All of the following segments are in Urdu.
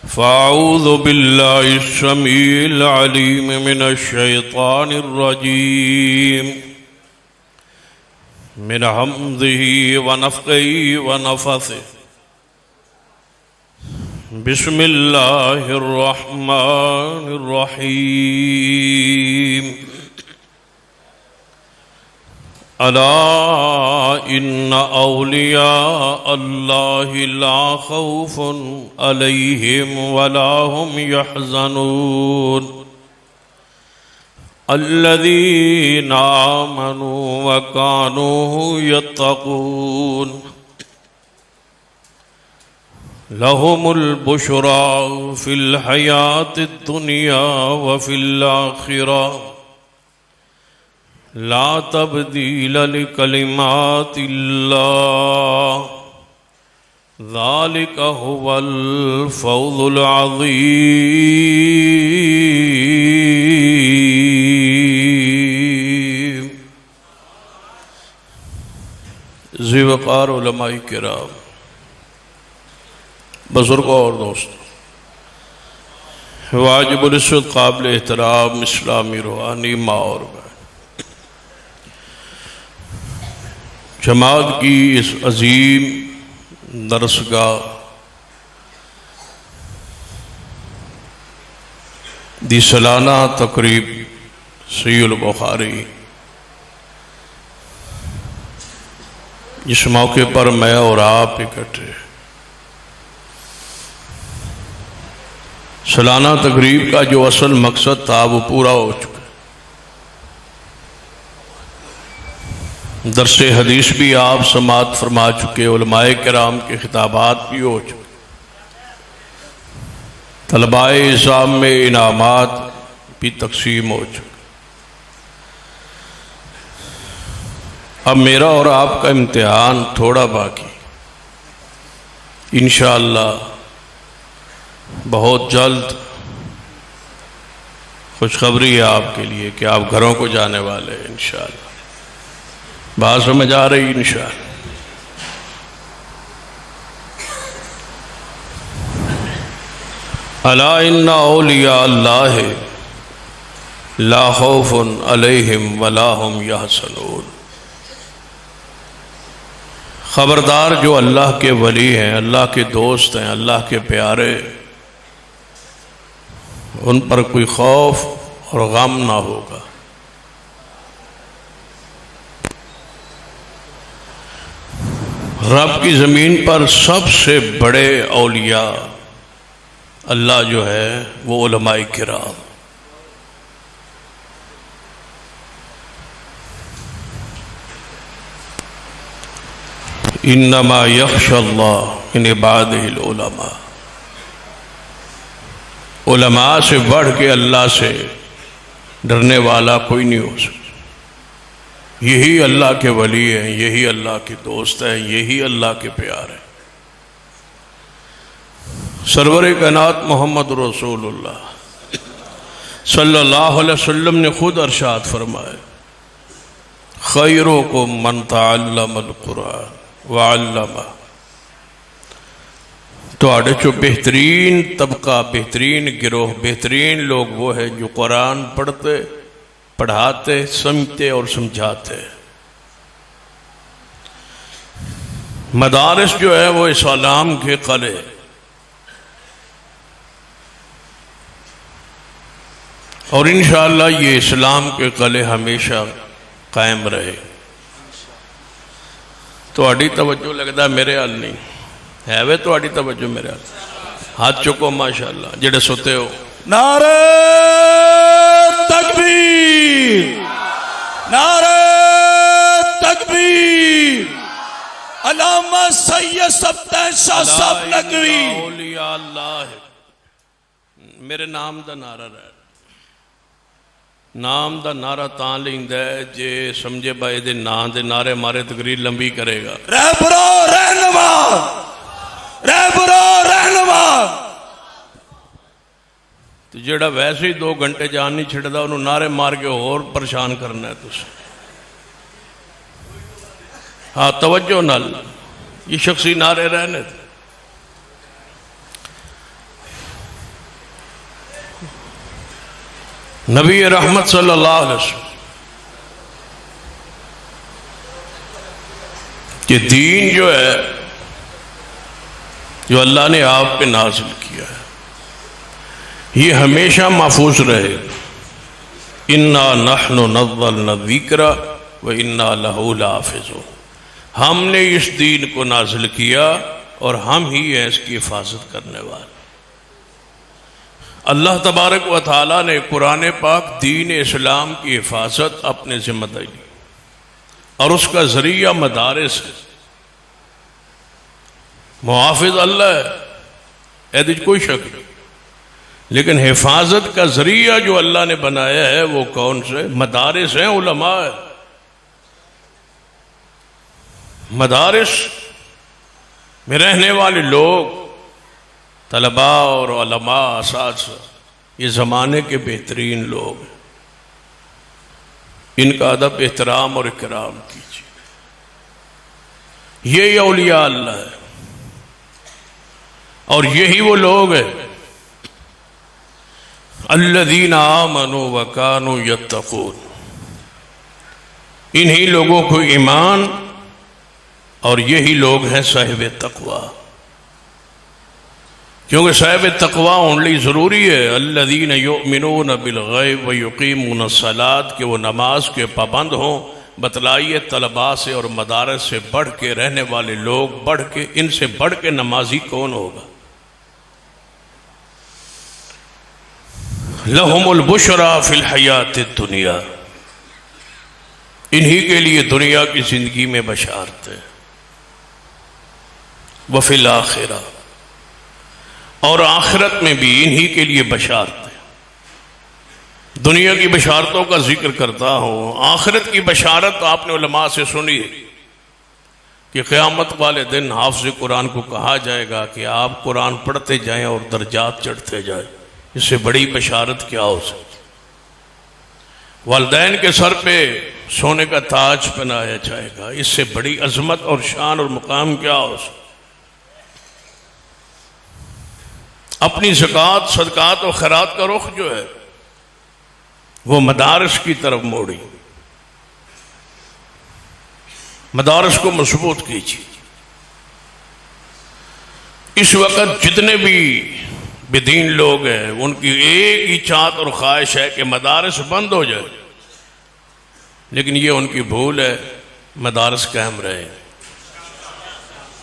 فأعوذ بالله السميع العليم من الشيطان الرجيم من همزه ونفخه ونفثه بسم الله الرحمن الرحيم ألا إن أولياء الله لا خوف عليهم ولا هم يحزنون الذين آمنوا وكانوا يتقون لهم البشرى في الحياة الدنيا وفي الآخرة لا تبديل لكلمات الله ذلك هو الفوز العظيم. ذی وقار علماء کرام، بزرگوں اور دوستوں، واجب الرشد قابل احترام اسلامی روحانی ماں اور بہن، جماعت کی اس عظیم درسگاہ دی سالانہ تقریب صحیح البخاری، اس موقع پر میں اور آپ اکٹھے سالانہ تقریب کا جو اصل مقصد تھا وہ پورا ہو چکا. درس حدیث بھی آپ سماعت فرما چکے، علماء کرام کے خطابات بھی ہو چکے، طلباء نظام میں انعامات بھی تقسیم ہو چکے. اب میرا اور آپ کا امتحان تھوڑا باقی، انشاءاللہ بہت جلد خوشخبری ہے آپ کے لیے کہ آپ گھروں کو جانے والے ہیں انشاءاللہ. بات سمجھ آ رہی انشاءاللہ. الا ان اولیاء اللہ لا خوف علیہم ولا هم یحزنون. خبردار، جو اللہ کے ولی ہیں، اللہ کے دوست ہیں، اللہ کے پیارے، ان پر کوئی خوف اور غم نہ ہوگا. رب کی زمین پر سب سے بڑے اولیاء اللہ جو ہے وہ علماء کرام. انما یخشی اللہ من عبادہ العلماء. علماء سے بڑھ کے اللہ سے ڈرنے والا کوئی نہیں ہو سکتا. یہی اللہ کے ولی ہیں، یہی اللہ کے دوست ہیں، یہی اللہ کے پیار ہیں. سرور کائنات محمد رسول اللہ صلی اللہ علیہ وسلم نے خود ارشاد فرمایا، خیرکم من تعلم القرآن وعلمہ. تو آڑے چو بہترین طبقہ، بہترین گروہ، بہترین لوگ وہ ہیں جو قرآن پڑھتے، پڑھاتے، سمجھتے اور سمجھاتے. مدارس جو ہے وہ اسلام کے قلعے، اور انشاءاللہ یہ اسلام کے قلعے ہمیشہ قائم رہے. تو اڈی توجہ لگتا ہے میرے حال نہیں ہے وے، تو اڈی توجہ میرے حال. ہاتھ چکو ماشاءاللہ جڑے سوتے ہو. نعرہ تکبیر، نعرہ تکبیر. علامہ سید سبتین شاہ صاحب نقوی. اولیاء اللہ میرے نام دا نعرہ رہے. نام دا نعرہ تاں لیندہ ہے جے سمجھے بھائی دے نام دے نعرے مارے تقریر لمبی کرے گا. رہبرو رہنما، رہبرو رہنما. تو جڑا ویسے ہی 2 گھنٹے جان نہیں چھڑدا انہوں نعرے مار کے اور پریشان کرنا ہے تُس. ہاں توجہ نال، یہ شخصی نعرے رہنے تھے. نبی رحمت صلی اللہ علیہ وسلم کہ دین جو ہے جو اللہ نے آپ پہ نازل کیا ہے یہ ہمیشہ محفوظ رہے. اِنَّا نَحْنُ نَزَّلْنَا الذِّكْرَ وَإِنَّا لَهُ لَحَافِظُونَ. ہم نے اس دین کو نازل کیا اور ہم ہی ہیں اس کی حفاظت کرنے والے. اللہ تبارک و تعالیٰ نے قرآن پاک دین اسلام کی حفاظت اپنے ذمہ داری لی اور اس کا ذریعہ مدارس ہے. محافظ اللہ ہے ایدی کوئی شک نہیں، لیکن حفاظت کا ذریعہ جو اللہ نے بنایا ہے وہ کون سے؟ مدارس ہیں، علماء ہے. مدارس میں رہنے والے لوگ، طلباء اور علماء اساتذہ یہ زمانے کے بہترین لوگ ہیں. ان کا ادب احترام اور اکرام کیجیے. یہ اولیاء اللہ ہے اور یہی وہ لوگ ہیں الذین آمنوا وکانوا یتقون. انہی لوگوں کو ایمان اور یہی لوگ ہیں صاحب تقوی، کیونکہ صاحب تقوی اونلی ضروری ہے الذین یؤمنون بالغیب ویقیمون الصلاۃ، کہ وہ نماز کے پابند ہوں. بتلائیے طلباء سے اور مدارس سے بڑھ کے رہنے والے لوگ، بڑھ کے ان سے بڑھ کے نمازی کون ہوگا؟ لہم البشریٰ فی الحیات الدنیا، انہی کے لیے دنیا کی زندگی میں بشارت ہے. وفی الآخرہ، اور آخرت میں بھی انہی کے لیے بشارت ہے. دنیا کی بشارتوں کا ذکر کرتا ہوں، آخرت کی بشارت آپ نے علماء سے سنی ہے کہ قیامت والے دن حافظ قرآن کو کہا جائے گا کہ آپ قرآن پڑھتے جائیں اور درجات چڑھتے جائیں. اس سے بڑی بشارت کیا ہو سکتی؟ والدین کے سر پہ سونے کا تاج پہنایا جائے گا، اس سے بڑی عظمت اور شان اور مقام کیا ہو سکتی؟ اپنی زکوٰۃ، صدقات اور خیرات کا رخ جو ہے وہ مدارس کی طرف موڑی. مدارس کو مضبوط کیجیے. اس وقت جتنے بھی بدین لوگ ہیں ان کی ایک ہی چاہت اور خواہش ہے کہ مدارس بند ہو جائے، لیکن یہ ان کی بھول ہے. مدارس قائم رہے،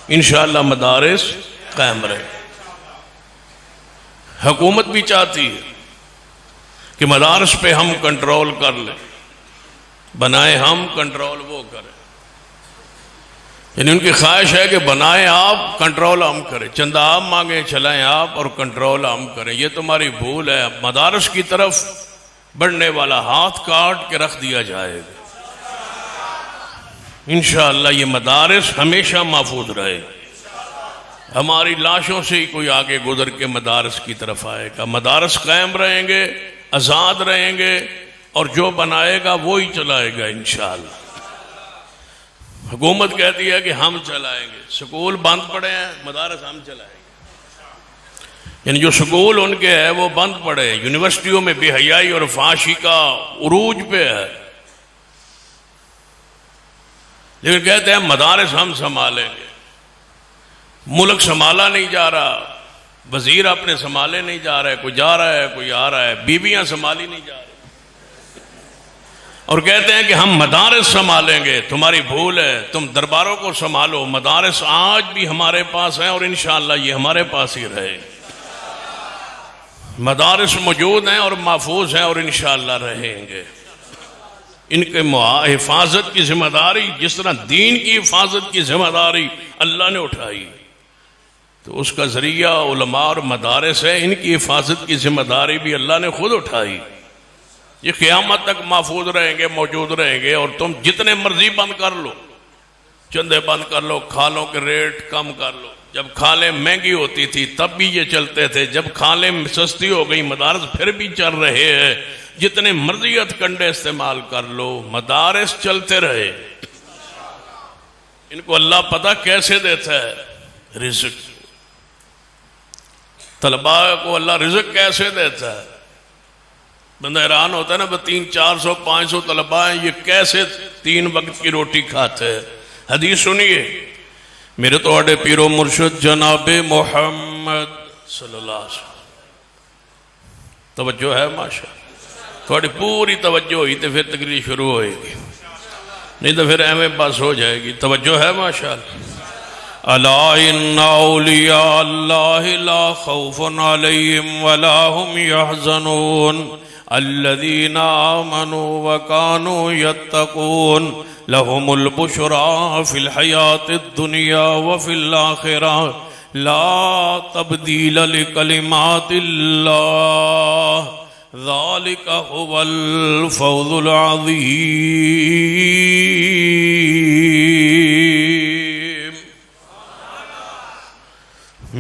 انشاءاللہ مدارس قائم رہے. حکومت بھی چاہتی ہے کہ مدارس پہ ہم کنٹرول کر لیں، بنائیں ہم، کنٹرول وہ کریں. یعنی ان کی خواہش ہے کہ بنائیں آپ، کنٹرول ہم کریں، چندہ آپ مانگیں چلائیں آپ اور کنٹرول ہم کریں. یہ تمہاری بھول ہے. مدارس کی طرف بڑھنے والا ہاتھ کاٹ کے رکھ دیا جائے گا. انشاءاللہ یہ مدارس ہمیشہ محفوظ رہے. ہماری لاشوں سے ہی کوئی آگے گزر کے مدارس کی طرف آئے گا. مدارس قائم رہیں گے، آزاد رہیں گے، اور جو بنائے گا وہی چلائے گا انشاءاللہ. حکومت کہتی ہے کہ ہم چلائیں گے، سکول بند پڑے ہیں، مدارس ہم چلائیں گے. یعنی جو سکول ان کے ہے وہ بند پڑے. یونیورسٹیوں میں بے حیائی اور فحاشی کا عروج پہ ہے، لیکن کہتے ہیں مدارس ہم سنبھالیں گے. ملک سنبھالا نہیں جا رہا، وزیر اپنے سنبھالے نہیں جا رہے، کوئی جا رہا ہے کوئی آ رہا ہے، بیویاں سنبھالی نہیں جا رہی، اور کہتے ہیں کہ ہم مدارس سنبھالیں گے. تمہاری بھول ہے. تم درباروں کو سنبھالو. مدارس آج بھی ہمارے پاس ہیں اور انشاءاللہ یہ ہمارے پاس ہی رہے. مدارس موجود ہیں اور محفوظ ہیں اور انشاءاللہ رہیں گے. ان کے حفاظت کی ذمہ داری جس طرح دین کی حفاظت کی ذمہ داری اللہ نے اٹھائی، تو اس کا ذریعہ علماء اور مدارس ہے. ان کی حفاظت کی ذمہ داری بھی اللہ نے خود اٹھائی. یہ قیامت تک محفوظ رہیں گے، موجود رہیں گے. اور تم جتنے مرضی بند کر لو، چندے بند کر لو، کھالوں کے ریٹ کم کر لو. جب کھالیں مہنگی ہوتی تھی تب بھی یہ چلتے تھے، جب کھالیں سستی ہو گئی مدارس پھر بھی چل رہے ہیں. جتنے مرضی ہتھکنڈے استعمال کر لو، مدارس چلتے رہے. ان کو اللہ پتہ کیسے دیتا ہے؟ رزق. طلباء کو اللہ رزق کیسے دیتا ہے؟ بندہ حیران ہوتا ہے نا، 300 400 500 طلباء ہیں، یہ کیسے 3 وقت کی روٹی کھاتے ہیں؟ حدیث سنیے، میرے تو اڈے پیرو مرشد جناب محمد صلی اللہ علیہ وسلم، توجہ ہے ماشاء تھوڑی پوری توجہ ہوئی تو پھر تقریر شروع ہوئے گی، نہیں تو پھر ایویں بس ہو جائے گی۔ توجہ ہے ماشاء اللہ۔ الا ان اولیاء اللہ لا خوف علیہم ولا هم يحزنون الذین آمنوا وكانوا يتقون لهم البشرى في الحیاة الدنیا وفي الآخرة لا تبدیل لکلمات اللہ ذالک هو الفوز العظیم۔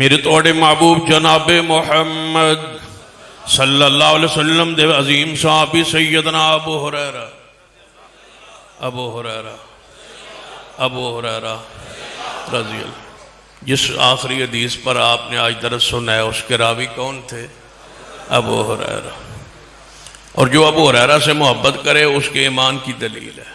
میرے توڑے محبوب جناب محمد صلی اللہ علیہ وسلم دے عظیم صحابی سیدنا ابو ہریرہ رضی اللہ، جس آخری حدیث پر آپ نے آج درس سنا ہے اس کے راوی کون تھے؟ ابو ہریرہ۔ اور جو ابو ہریرہ سے محبت کرے اس کے ایمان کی دلیل ہے۔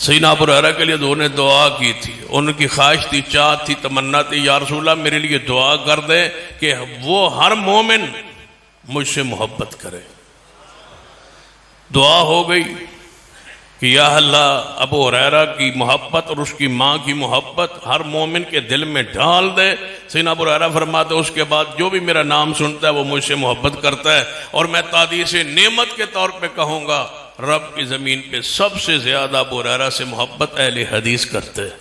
سیدنا ابو ہریرہ کے لیے دو نے دعا کی تھی، ان کی خواہش تھی، چاہت تھی، تمنا تھی، یا رسول اللہ میرے لیے دعا کر دے کہ وہ ہر مومن مجھ سے محبت کرے۔ دعا ہو گئی کہ یا اللہ ابو ہریرہ کی محبت اور اس کی ماں کی محبت ہر مومن کے دل میں ڈال دے۔ سیدنا ابو ہریرہ فرماتے اس کے بعد جو بھی میرا نام سنتا ہے وہ مجھ سے محبت کرتا ہے، اور میں تعدیث نعمت کے طور پہ کہوں گا رب کی زمین پہ سب سے زیادہ ابو ہریرہ سے محبت اہل حدیث کرتے ہیں۔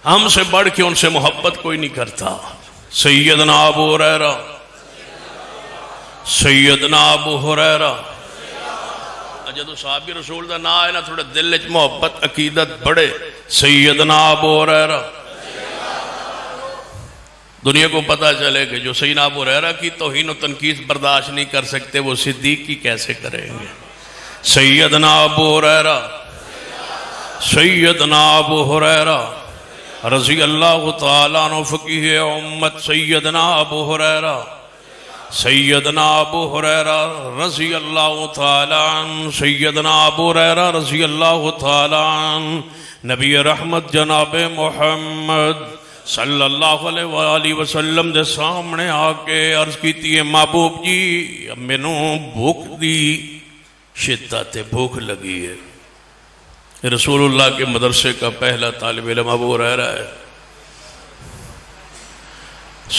ہم سے بڑھ کے ان سے محبت کوئی نہیں کرتا۔ سیدنا ابو ہریرہ، سیدنا ابو ہریرہ، جدو صحابی رسول دا نا آئے نا تھوڑے دل اچ محبت عقیدت بڑھے۔ سیدنا ابو ہریرہ، دنیا کو پتا چلے کہ جو سیدنا ابو ہریرہ کی توہین و تنقید برداشت نہیں کر سکتے وہ صدیق کی کیسے کریں گے؟ سیدنا ابو ہریرہ، سیدنا ابو ہریرہ رضی اللہ تعالیٰ عنہ فقیہ امت سیدنا ابو ہریرہ، سیدنا ابو ہریرہ رضی اللہ تعالیٰ عنہ، سیدنا ابو ہریرہ رضی اللہ تعالیٰ عنہ نبی رحمت جناب محمد صلی اللہ علیہ وآلہ وسلم دے سامنے آکے عرض کیتی ہے محبوب جی مینوں بھوک دی شدت بھوک لگی ہے۔ رسول اللہ کے مدرسے کا پہلا طالب علم ابو ہریرہ ہے۔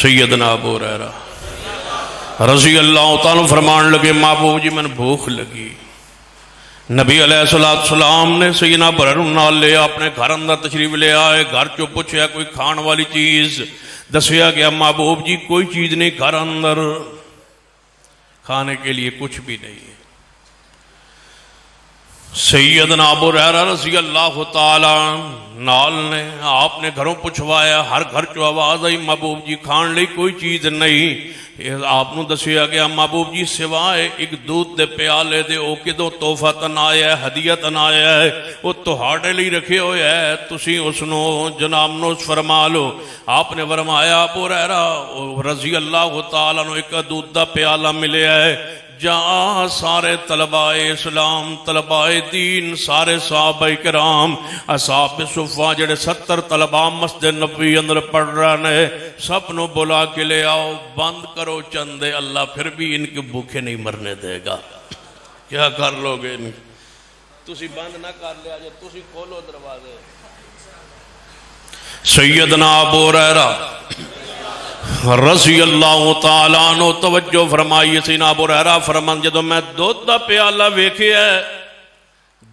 سیدنا ابو ہریرہ رضی اللہ تعالیٰ فرمان لگے محبوب جی میں بھوک لگی۔ نبی علیہ السلام نے سیدنا ابو ہریرہ نال لے اپنے گھر اندر تشریف لے آئے، گھر چو پوچھیا کوئی کھان والی چیز، دسیا گیا محبوب جی کوئی چیز نہیں، گھر اندر کھانے کے لیے کچھ بھی نہیں ہے۔ سیدنا ابو ہریرہ رضی اللہ تعالیٰ نال نے آپ نے گھروں پوچھوایا، ہر گھر چو آواز آئی محبوب جی کھان لئی کوئی چیز نہیں۔ آپ نے دسیا گیا محبوب جی سوائے ایک دودھ دے پیالے دے او کدوں تحفہ تن آیا ہے، ہدیہ تن آیا ہے، وہ تہاڑے لئی رکھے ہوئے ہے، تسی اس نو جناب نو فرما لو۔ آپ نے فرمایا ابو ہریرہ رضی اللہ تعالیٰ نو ایک دودھ دا پیالہ ملے ہے، جہاں سارے طلباء اسلام، طلباء دین، سارے صحابہ کرام، اصحاب صفہ جڑے 70 طلباء مسجد نبوی اندر پڑھ رہے ہیں، سب نو بلا کے لے آؤ، بند کرو چندے، اللہ پھر بھی ان کے بھوکے نہیں مرنے دے گا۔ کیا کر لو گے؟ تسی بند نہ کر لیا جے، تسی کھولو دروازے۔ سیدنا ابو ہریرہ رضی اللہ تعالیٰ عنہ توجہ فرمائیے، سیدنا ابو ہریرہ فرمان جدو میں دودھ دا پیالہ ویکھے ہے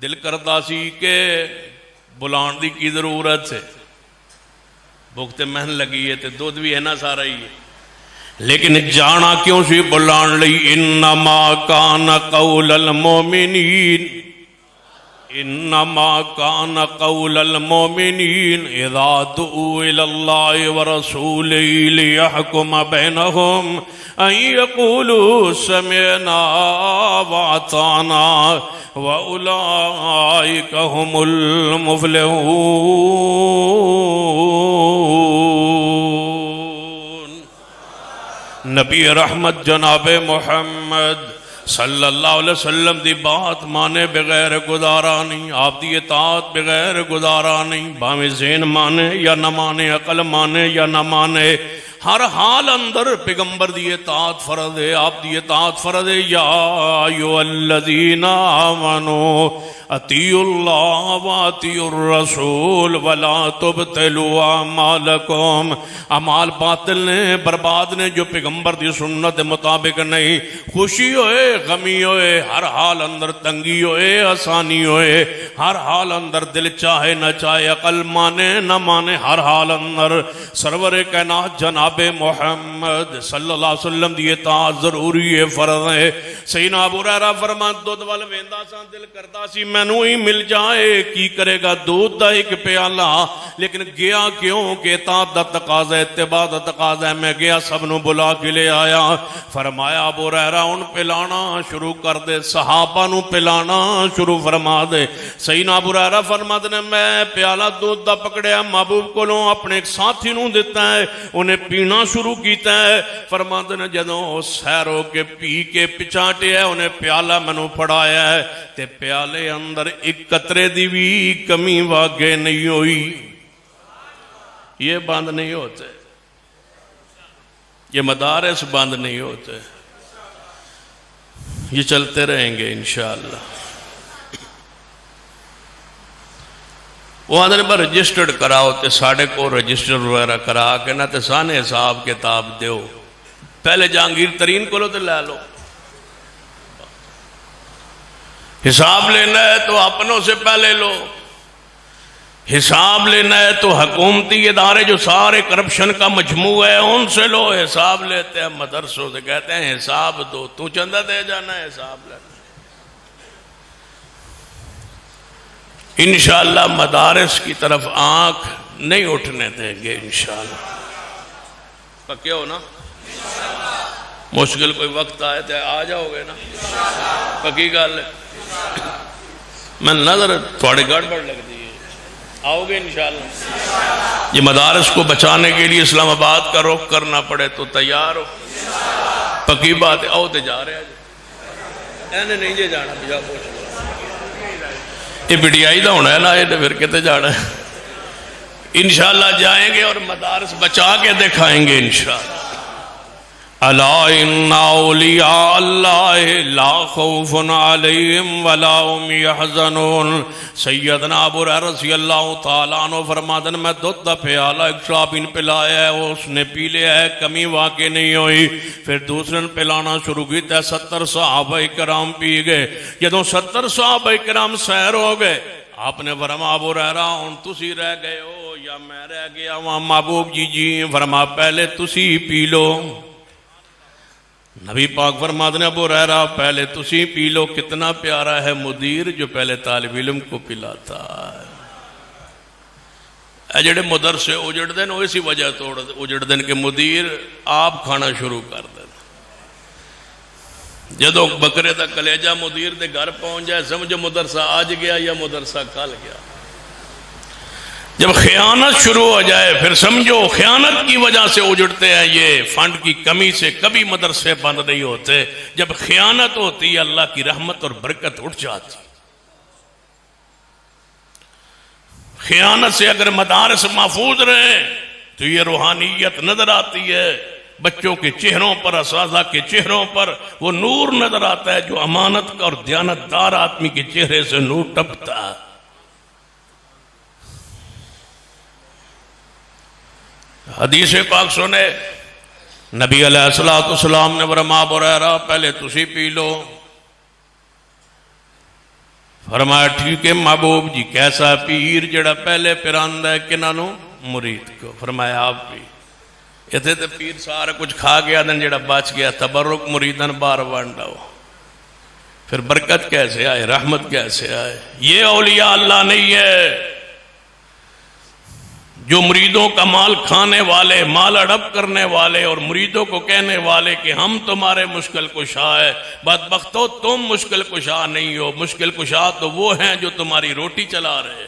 دل کرتا سی کہ بلان دی کی ضرورت ہے، بھوک تے مہن لگی ہے تے دودھ بھی ہے نا سارا ہی ہے، لیکن جانا کیوں سی بلان لئی؟ انما کان قول المومنین، انما کان قول المومنین اذا دعوا الى اللہ ورسولہ لیحکم بینہم ان یقولوا سمعنا واطعنا واولئک هم المفلحون۔ نبی رحمت جناب محمد صلی اللہ علیہ وسلم دی بات مانے بغیر گزارا نہیں، آپ دی اطاعت بغیر گزارا نہیں، باویں ذہن مانے یا نہ مانے، عقل مانے یا نہ مانے، ہر حال اندر پیغمبر دی اطاعت فرض ہے، آپ دی اطاعت فرض ہے۔ یا ایھا الذین آمنوا اطیعوا اللہ واطیعوا الرسول ولا تبطلوا اعمالکم۔ اعمال باطل نے، برباد نے جو پیغمبر دی سنت مطابق نہیں، خوشی ہوئے غمی ہوئے، ہر حال اندر تنگی ہوئے آسانی ہوئے، ہر حال اندر دل چاہے نہ چاہے، عقل مانے نہ مانے، ہر حال اندر سرور کائنات جناب محمد صلی اللہ علیہ وسلم دی اطاعت ضروری ہے، فرض ہے۔ سیدنا ابو ہریرہ فرماتے دودھ وال ویندا سا، دل کردا سی مینوں ہی مل جائے، کی کرے گا دودھ دا ایک پیالہ، لیکن گیا کیوں کہ اطاعت دا تقاضا ہے، اتباع دا تقاضا ہے، میں گیا سب نو بلا کے لے آیا۔ فرمایا ابو ہریرہ ان پلانا شروع کر دے، صحابہ نو پلانا شروع فرما دے۔ سیدنا ابو ہریرہ فرماتے نے میں پیالہ دودھ دا پکڑیا محبوب کولوں اپنے ایک ساتھی نو دیتا ہے، انہیں پینا شروع کیتا ہے۔ فرماتے نے جدوں سیر ہو کے پی کے پچاٹے ہے، انہیں پیالہ منو پڑھایا ہے، تے پیالے اندر ایک قطرے دی بھی کمی واقع نہیں ہوئی۔ یہ بند نہیں ہوتے، یہ مدارس بند نہیں ہوتے، یہ چلتے رہیں گے انشاءاللہ۔ وہ آدھے پر رجسٹرڈ کراؤ تے ساڑھے کو رجسٹر وغیرہ کرا کے نہ تے سانے حساب کتاب دیو، پہلے جہانگیر ترین کو لو تے لے لو۔ حساب لینا ہے تو اپنوں سے پہلے لو، حساب لینا ہے تو حکومتی ادارے جو سارے کرپشن کا مجموعہ ہے ان سے لو۔ حساب لیتے ہیں مدرسوں سے، کہتے ہیں حساب دو، تو چندہ دے جانا ہے حساب لینا۔ انشاءاللہ مدارس کی طرف آنکھ نہیں اٹھنے دیں گے انشاءاللہ۔ پکے ہو نا؟ مشکل کوئی وقت آئے تو آ جاؤ گے نا؟ پکی گل ہے؟ میں نظر تھوڑی گڑبڑ لگ دی ہے، آؤ گے انشاءاللہ؟ یہ مدارس کو بچانے کے لیے اسلام آباد کا رخ کرنا پڑے تو تیار ہو؟ پکی بات ہے، آؤ تے جا رہے ہیں، اینے نہیں جے جانا بجا پوچھ لو، یہ بڑیائی دا ہونا ہے نا، یہ پھر کہتے جانا ہے۔ انشاءاللہ جائیں گے اور مدارس بچا کے دکھائیں گے انشاءاللہ۔ الا ان اولیاء اللہ لا خوف علیہم ولا هم یحزنون۔ سیدنا ابو ہریرہ رضی اللہ تعالیٰ عنہ فرماتے ہیں میں دودھ دا پیالہ ایک صحابی نے پلایا ہے، وہ اس نے پی لیا ہے، کمی واقع نہیں ہوئی۔ پھر دوسرے نے پلانا شروع کیتا ہے، 70 صحابہ کرام پی گئے۔ جدوں 70 صحابہ کرام سیر ہو گئے، آپ نے فرمایا ابو ہریرہ ہن تسی رہ گئے ہو یا میں رہ گیا ہوں؟ محبوب جی فرمایا پہلے تسی پی لو۔ نبی پاک فرماتے ہیں ابو ہریرہ پہلے تسی پی لو۔ کتنا پیارا ہے مدیر جو پہلے طالب علم کو پلاتا ہے۔ اے جڑے مدرسے اجڑ دین وہ اسی وجہ تو اجڑ دین کہ مدیر آپ کھانا شروع کر دین۔ جدو بکرے دا کلیجہ مدیر دے گھر پہنچ جائے سمجھو مدرسہ آج گیا یا مدرسہ کل گیا۔ جب خیانت شروع ہو جائے پھر سمجھو خیانت کی وجہ سے اجڑتے ہیں، یہ فنڈ کی کمی سے کبھی مدرسے بند نہیں ہوتے۔ جب خیانت ہوتی ہے اللہ کی رحمت اور برکت اٹھ جاتی۔ خیانت سے اگر مدارس محفوظ رہیں تو یہ روحانیت نظر آتی ہے، بچوں کے چہروں پر، اساتذہ کے چہروں پر وہ نور نظر آتا ہے جو امانت کا اور دیانتدار آدمی کے چہرے سے نور ٹپتا ہے۔ حدیث پاک سنے، نبی علیہ السلام نے فرمایا ابو ہریرہ پہلے تسی پی لو۔ فرمایا ٹھیک ہے محبوب جی، کیسا پیر جڑا پہلے پراندہ ہے کنانو؟ مرید کو۔ فرمایا آپ بھی اتنے تو پیر سارا کچھ کھا گیا دن جڑا بچ گیا، تبرک مریدن بار وانڈا ہو، پھر برکت کیسے آئے، رحمت کیسے آئے؟ یہ اولیاء اللہ نہیں ہے جو مریدوں کا مال کھانے والے، مال اڑپ کرنے والے اور مریدوں کو کہنے والے کہ ہم تمہارے مشکل کشا ہے۔ بدبختو تم مشکل کشا نہیں ہو، مشکل کشا تو وہ ہیں جو تمہاری روٹی چلا رہے۔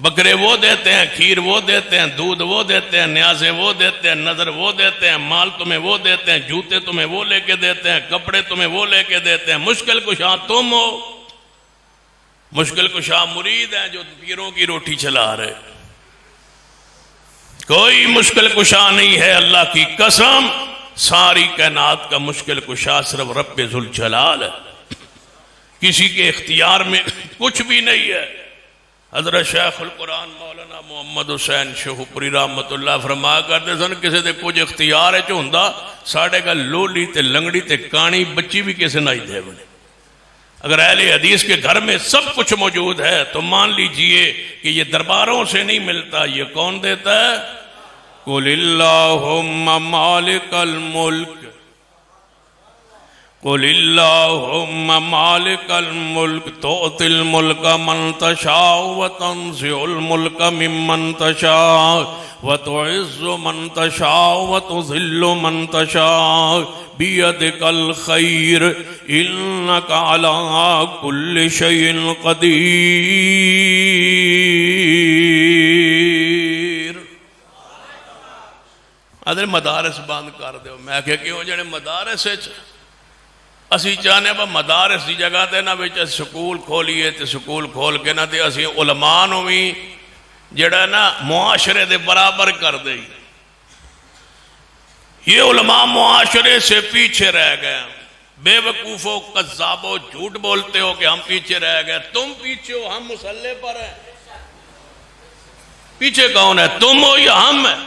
بکرے وہ دیتے ہیں، کھیر وہ دیتے ہیں، دودھ وہ دیتے ہیں، نیازیں وہ دیتے ہیں، نظر وہ دیتے ہیں، مال تمہیں وہ دیتے ہیں، جوتے تمہیں وہ لے کے دیتے ہیں، کپڑے تمہیں وہ لے کے دیتے ہیں۔ مشکل کشا تم ہو، مشکل کشا مرید ہیں جو پیروں کی روٹی چلا رہے۔ کوئی مشکل کشا نہیں ہے، اللہ کی قسم، ساری کائنات کا مشکل کشا صرف رب ذوالجلال ہے، کسی کے اختیار میں کچھ بھی نہیں ہے۔ حضرت شیخ القرآن مولانا محمد حسین شیخوپوری رحمت اللہ فرمایا کرتے سن، کسی دے کچھ اختیار ہے جو ہوندا ساڑھے کا لولی تے لنگڑی تے کانی بچی بھی کسی نہ دے بنے۔ اگر اہل حدیث کے گھر میں سب کچھ موجود ہے تو مان لیجئے کہ یہ درباروں سے نہیں ملتا، یہ کون دیتا ہے؟ قل اللہم مالک الملک، قل اللہم مالک الملک تؤتی الملک من تشاء وتنزع الملک ممن تشاء وتعز من تشاء وتذل من تشاء بیدک الخیر انک علی کل شیء قدیر۔ ادھر مدارس بند کر دیو۔ میں کہ کیوں جڑے مدارس اسی چاہنے با مدارس دی جگہ تے نہ وچ سکول کھولیے تے سکول کھول کے نہ تے اسی علماء نو بھی جڑا نا معاشرے دے برابر کر دے۔ یہ علماء معاشرے سے پیچھے رہ گئے، بے وقوفو کذابو جھوٹ بولتے ہو کہ ہم پیچھے رہ گئے۔ تم پیچھے ہو، ہم مسلح پر ہیں۔ پیچھے کون ہے، تم ہو یا ہم ہیں؟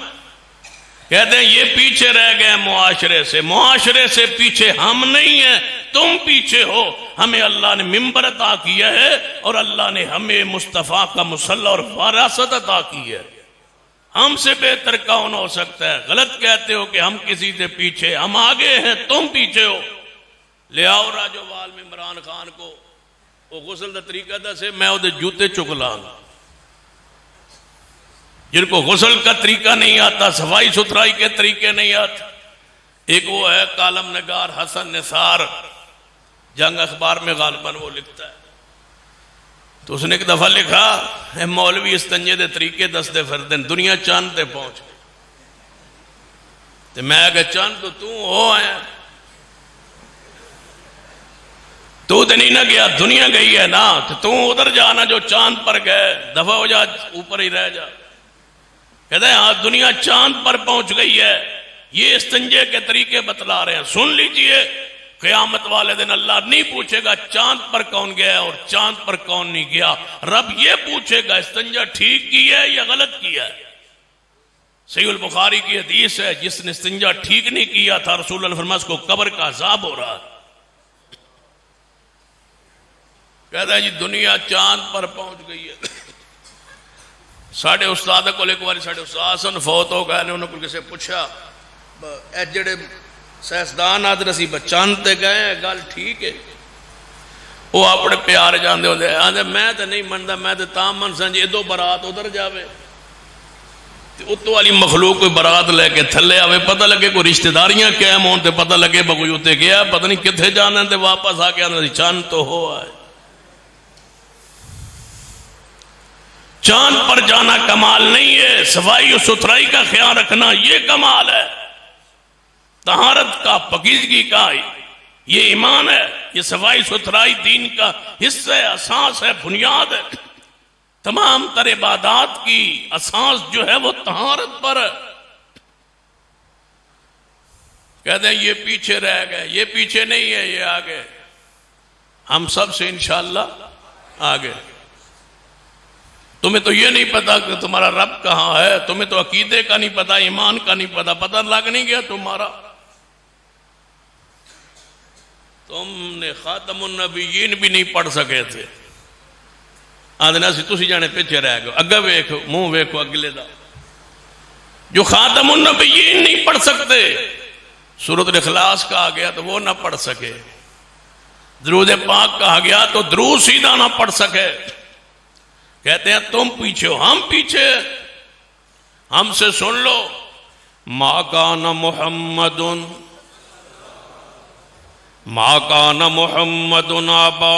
کہتے ہیں یہ پیچھے رہ گئے معاشرے سے، معاشرے سے پیچھے ہم نہیں ہیں، تم پیچھے ہو۔ ہمیں اللہ نے منبر عطا کیا ہے اور اللہ نے ہمیں مصطفیٰ کا مصلی اور وراثت عطا کی ہے۔ ہم سے بہتر کون ہو سکتا ہے؟ غلط کہتے ہو کہ ہم کسی سے پیچھے، ہم آگے ہیں، تم پیچھے ہو۔ لے آؤ راجوال میں عمران خان کو وہ غسل دا طریقہ دا سے میں وہ جوتے چکلاں گا۔ جن کو غسل کا طریقہ نہیں آتا، صفائی ستھرائی کے طریقے نہیں آتے۔ ایک وہ ہے کالم نگار حسن نثار، جنگ اخبار میں غالباً وہ لکھتا ہے، تو اس نے ایک دفعہ لکھا اے مولوی استنجے دے طریقے دستے پھردن، دنیا چاند تے پہنچ گئی۔ تو میں کہا چاند تو ہو آیا، تو نہیں نہ گیا، دنیا گئی ہے نا، تو ادھر جانا جو چاند پر گئے، دفعہ ہو جا، اوپر ہی رہ جا۔ کہتے ہیں ہاں دنیا چاند پر پہنچ گئی ہے۔ یہ استنجے کے طریقے بتلا رہے ہیں، سن لیجئے۔ قیامت والے دن اللہ نہیں پوچھے گا چاند پر کون گیا اور چاند پر کون نہیں گیا، رب یہ پوچھے گا استنجا ٹھیک کیا ہے یا غلط کیا ہے۔ صحیح البخاری کی حدیث ہے، جس نے استنجا ٹھیک نہیں کیا تھا رسول اللہ فرمایا اس کو قبر کا عذاب ہو رہا ہے۔ کہتا ہے جی دنیا چاند پر پہنچ گئی ہے۔ ساڑھے استاد کو ایک بار ساڑھے استاد سن فوت ہو گئے، انہوں نے کسی پوچھا اے جڑے سائنسدان آدھ رسی چاند تے گئے ہیں، گل ٹھیک ہے؟ وہ اپنے پیار جاندے ہوندے آندے میں تے نہیں مندا، میں تے تاں من سن جی ادو برات ادھر جاوے تے اتو والی مخلوق کوئی برات لے کے تھلے آوے، پتہ لگے کوئی رشتہ داریاں قائم ہون تے پتہ لگے کوئی اتنے گیا، پتہ نہیں کتنے جانا تے واپس آ کے آندے چاند تو ہو آئے۔ چاند پر جانا کمال نہیں ہے، صفائی و ستھرائی کا خیال رکھنا یہ کمال ہے، طہارت کا، پاکیزگی کا یہ ایمان ہے، یہ صفائی ستھرائی دین کا حصہ ہے، اساس ہے، بنیاد ہے۔ تمام تر عبادات کی اساس جو ہے وہ طہارت پر ہے۔ کہتے ہیں یہ پیچھے رہ گئے، یہ پیچھے نہیں ہے، یہ آگے، ہم سب سے انشاءاللہ آگے۔ تمہیں تو یہ نہیں پتا کہ تمہارا رب کہاں ہے، تمہیں تو عقیدے کا نہیں پتا، ایمان کا نہیں پتا، پتہ لگ نہیں گیا تمہارا۔ تم نے خاتم النبیین بھی نہیں پڑھ سکے تھے، آدھنا سی تسی جانے پیچھے رہ گئے، اگے ویکھو، منہ ویکھو اگلے دا۔ جو خاتم النبیین نہیں پڑھ سکتے، سورۃ الاخلاص کہا گیا تو وہ نہ پڑھ سکے، درود پاک کہا گیا تو درود سیدھا نہ پڑھ سکے۔ کہتے ہیں تم پیچھے ہو، ہم پیچھے، ہم سے سن لو۔ ما کان محمد ابا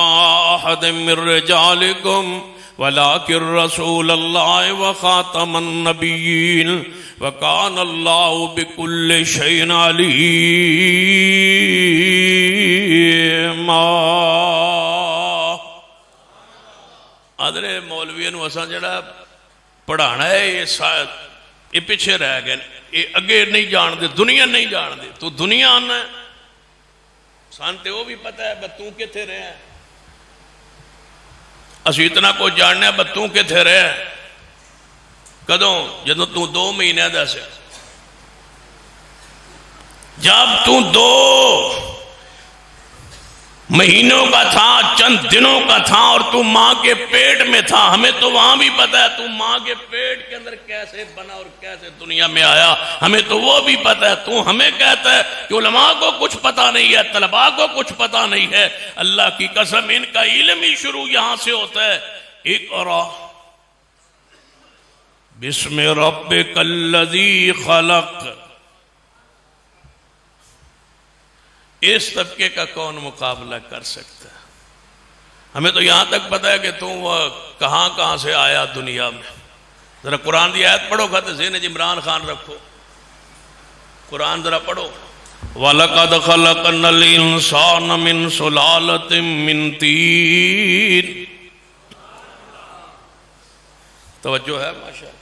احد من رجالکم ولكن رسول الله وخاتم النبيين وكان الله بكل شيء عليما. آدھرے مولویوں نو اساں جڑا پڑھانا ہے یہ پیچھے رہ گئے، یہ اگے نہیں جان دے، دنیا نہیں جان دے. تو دنیا آنا ہے سان تے وہ بھی پتہ ہے بس تو کتھے رہے ہیں، اسی اتنا کو جاننا ہے بس تو کتھے رہے ہیں. کدوں؟ جدوں تو 2 مہینے دا سے، جب تو 2 مہینوں کا تھا، چند دنوں کا تھا اور تو ماں کے پیٹ میں تھا. ہمیں تو وہاں بھی پتا ہے تو ماں کے پیٹ کے اندر کیسے بنا اور کیسے دنیا میں آیا، ہمیں تو وہ بھی پتا ہے. تو ہمیں کہتا ہے کہ علماء کو کچھ پتا نہیں ہے، طلباء کو کچھ پتا نہیں ہے. اللہ کی قسم ان کا علم ہی شروع یہاں سے ہوتا ہے. اقرا بسم ربک الذی خلق. اس طبقے کا کون مقابلہ کر سکتا ہے؟ ہمیں تو یہاں تک پتا ہے کہ تم کہاں کہاں سے آیا دنیا میں. ذرا قرآن دی آیت پڑھو، خط ذہن عمران خان رکھو، قرآن ذرا پڑھو. وَلَقَدْ خَلَقْنَا الْإِنسَانَ مِنْ سُلَالَةٍ مِّن طِينٍ. توجہ ہے ماشاءاللہ.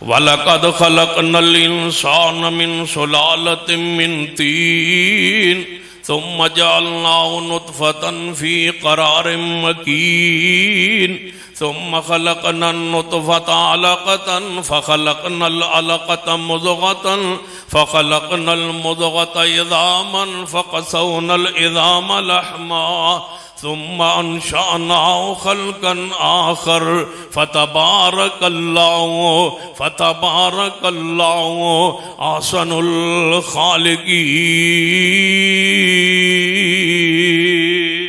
وَلَقَدْ خَلَقْنَا الْإِنسَانَ مِنْ سُلَالَةٍ مِّن طِينٍ ثُمَّ جَعَلْنَاهُ نُطْفَةً فِي قَرَارٍ مَّكِينٍ ثُمَّ خَلَقْنَا النُّطْفَةَ عَلَقَةً فَخَلَقْنَا الْعَلَقَةَ مُضْغَةً فَخَلَقْنَا الْمُضْغَةَ عِظَامًا فَقَسَوْنَا الْعِظَامَ لَحْمًا ثم انشأناه خلقا آخر فتبارك الله احسن الخالقين.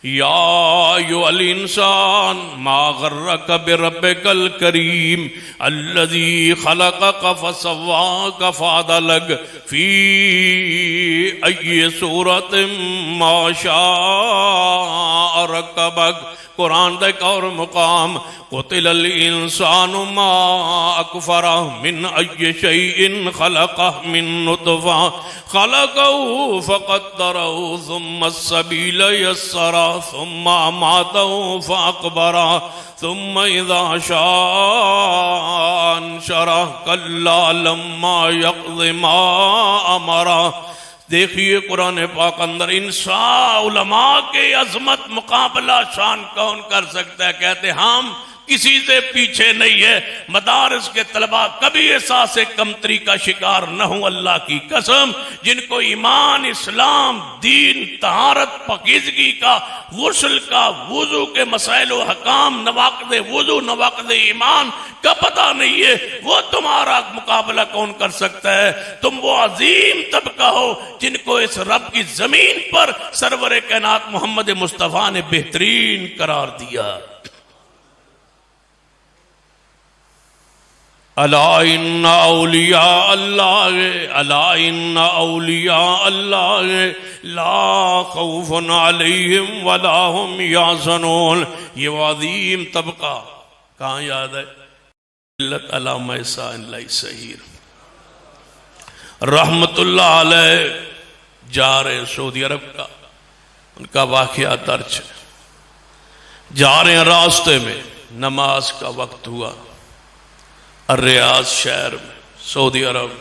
یا ایھا الانسان ما غرک بربک الکریم الذی خلقک فسواک فعدلک فی ای صورت ما شاء رکبک. قرآن دا ایک اور مقام قتل الانسان ما اکفرہ من ای شیء خلقہ من نطفہ خلقہ فقدرہ ثم السبیل یسرہ ثم اماتہ فاقبرہ ثم اذا شاء انشرہ کلا لما یقض ما امرہ. دیکھیے قرآن پاک اندر انسان علماء کے عظمت مقابلہ شان کون کر سکتا ہے؟ کہتے ہم کسی سے پیچھے نہیں ہے. مدارس کے طلباء کبھی احساس کمتری کا شکار نہ ہوں. اللہ کی قسم جن کو ایمان، اسلام، دین، طہارت، پاکیزگی کا، غسل کا، وضو کے مسائل و حکام، نواقض وضو، نواقض ایمان کا پتہ نہیں ہے، وہ تمہارا مقابلہ کون کر سکتا ہے؟ تم وہ عظیم طبقہ ہو جن کو اس رب کی زمین پر سرور کائنات محمد مصطفیٰ نے بہترین قرار دیا. الا ان اولیاء اللہ الا ان اولیاء اللہ لا خوف علیہم ولا هم یحزنون. یہ عظیم طبقہ کہاں یاد ہے؟ علامہ احسان اللہ سہیر رحمت اللہ علیہ جا رہے سعودی عرب کا، ان کا واقعہ درج ہے. جا رہے ہیں، راستے میں نماز کا وقت ہوا. الریاض شہر میں سعودی عرب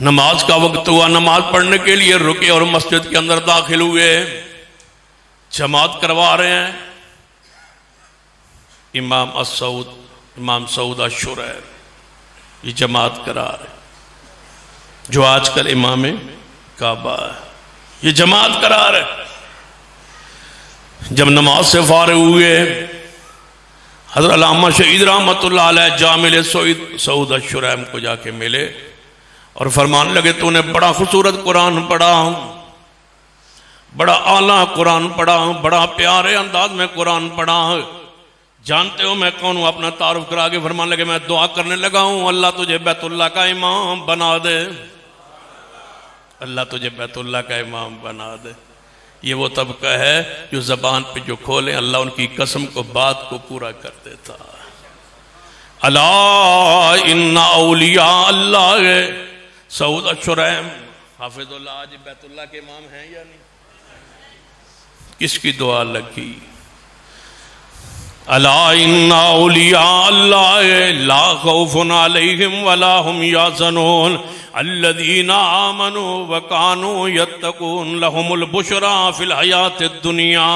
نماز کا وقت ہوا. نماز پڑھنے کے لیے رکے اور مسجد کے اندر داخل ہوئے. جماعت کروا رہے ہیں امام سعود الشریر، یہ جماعت کرا رہے ہیں جو آج کل امام کعبہ ہے. یہ جماعت کرا رہے ہیں. جب نماز سے فارغ ہوئے حضرت علامہ شہید رحمت اللہ علیہ جا ملے سعود الشریم کو، جا کے ملے اور فرمانے لگے تو نے بڑا خوبصورت قرآن پڑھا، بڑا اعلیٰ قرآن پڑھا، بڑا پیارے انداز میں قرآن پڑھا. جانتے ہو میں کون ہوں؟ اپنا تعارف کرا کے فرمانے لگے میں دعا کرنے لگا ہوں اللہ تجھے بیت اللہ کا امام بنا دے، اللہ تجھے بیت اللہ کا امام بنا دے. یہ وہ طبقہ ہے جو زبان پہ جو کھولیں اللہ ان کی قسم کو بات کو پورا کر دیتا. الا ان اولیاء اللہ. سعود الشریم حافظ اللہ آج بیت اللہ کے امام ہیں یا نہیں؟ کس کی دعا لگی؟ الا ان اولیاء اللہ لا خوف علیہم ولا هم یحزنون الذین آمنوا وکانوا یتقون لهم البشری فی الحیات الدنیا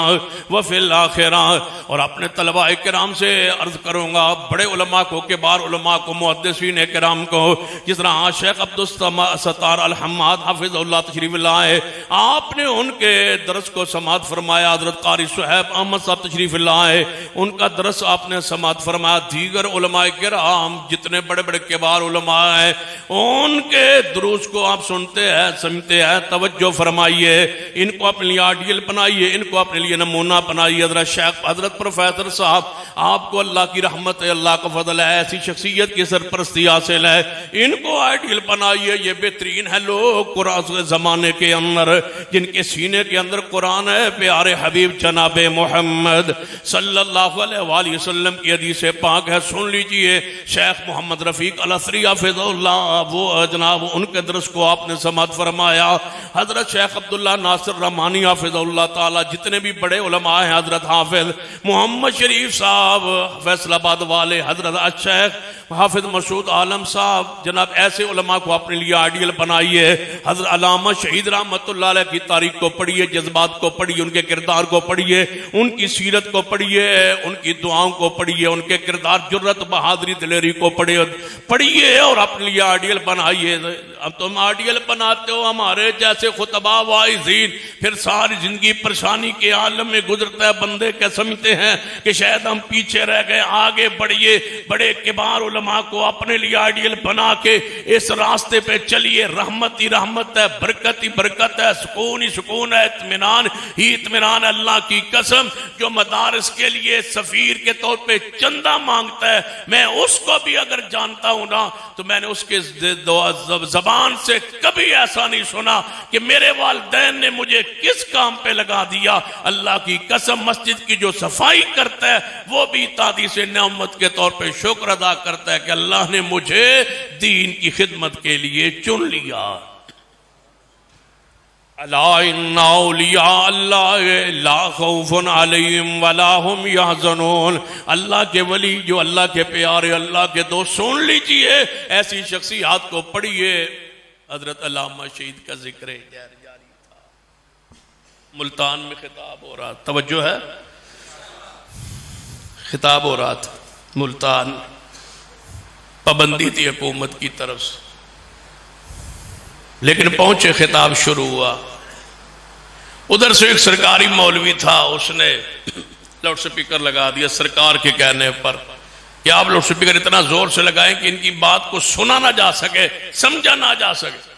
وفی الآخرہ. اور اپنے طلباء کرام سے عرض کروں گا، بڑے علماء کو، کبار علماء کو، محدثین کرام کو، جس طرح شیخ عبدالستار الحماد حافظ اللہ تشریف لائے، آپ نے ان کے درس کو سماعت فرمایا. حضرت قاری صہیب احمد صاحب تشریف لائے، ان کا درس آپ نے سماعت فرمایا. دیگر علماء کرام جتنے بڑے بڑے کبار علماء ہیں ان کے دروس کو آپ سنتے ہیں، سمجھتے ہیں. توجہ فرمائیے، ان کو اپنے لیے آئیڈیل بنائیے، ان کو اپنے لیے نمونہ بنائیے. حضرت شیخ، حضرت پروفیسر صاحب، آپ کو اللہ کی رحمت ہے، اللہ کا فضل ہے، ایسی شخصیت کی سرپرستی حاصل ہے، ان کو آئیڈیل بنائیے. یہ بہترین ہے لوگ قرآن زمانے کے اندر جن کے سینے کے اندر قرآن ہے. پیارے حبیب جناب محمد صلی اللہ علیہ وآلہ وسلم کی حدیث پاک ہے، سن لیجئے. شیخ محمد رفیق الاسری حافظ اللہ، وہ جناب ان کے درس کو آپ نے سماعت فرمایا. حضرت شیخ عبداللہ ناصر رحمانی حافظ اللہ تعالی، جتنے بھی بڑے علماء ہیں، حضرت حافظ محمد شریف صاحب فیصل آباد والے، حضرت الشیخ حافظ مسعود عالم صاحب، جناب ایسے علماء کو اپنے لیے آئیڈیل بنائیے. حضرت علامہ شہید رحمت اللہ علیہ کی تاریخ کو پڑھیے، جذبات کو پڑھیے، ان کے کردار کو پڑھیے، ان کی سیرت کو پڑھیے، ان کی دعاؤں کو پڑھیے، ان کے کردار جرت بہادری دلیری کو پڑھیے اور اپنے لیے آئیڈیل بنائیے. اب تم آئیڈیل بناتے ہو ہمارے جیسے خطبہ واعظین، پھر ساری زندگی پریشانی کے عالم میں گزرتا ہے. بندے کیا سمجھتے ہیں کہ شاید ہم پیچھے رہ گئے. آگے بڑھیے، بڑے کبار علماء کو اپنے لیے آئیڈیل بنا کے اس راستے پہ چلیے. رحمت ہی رحمت ہے، برکت ہی برکت ہے، سکون ہی سکون ہے، اطمینان ہی اطمینان ہے. اللہ کی قسم جو مدارس کے لیے سفیر کے طور پہ چندہ مانگتا ہے، میں اس کو بھی اگر جانتا ہوں نا تو میں نے اس کے زبان سے کبھی ایسا نہیں سنا کہ میرے والدین نے مجھے کس کام پہ لگا دیا. اللہ کی قسم مسجد کی جو صفائی کرتا ہے وہ بھی تادیث نعمت کے طور پہ شکر ادا کرتا ہے کہ اللہ نے مجھے دین کی خدمت کے لیے چن لیا. الا ان اولیاء اللہ لا خوف علیہم ولا هم یحزنون. اللہ کے ولی جو اللہ کے پیارے، اللہ کے دوست، سن لیجئے ایسی شخصیات کو پڑھیے. حضرت علامہ شہید کا ذکر جاری تھا، ملتان میں خطاب ہو رہا، توجہ ہے، خطاب ہو رہا تھا ملتان، پابندی تھی حکومت کی طرف سے، لیکن پہنچے خطاب شروع ہوا. ادھر سے ایک سرکاری مولوی تھا، اس نے لاؤڈ سپیکر لگا دیا سرکار کے کہنے پر کہ آپ لاؤڈ سپیکر اتنا زور سے لگائیں کہ ان کی بات کو سنا نہ جا سکے، سمجھا نہ جا سکے.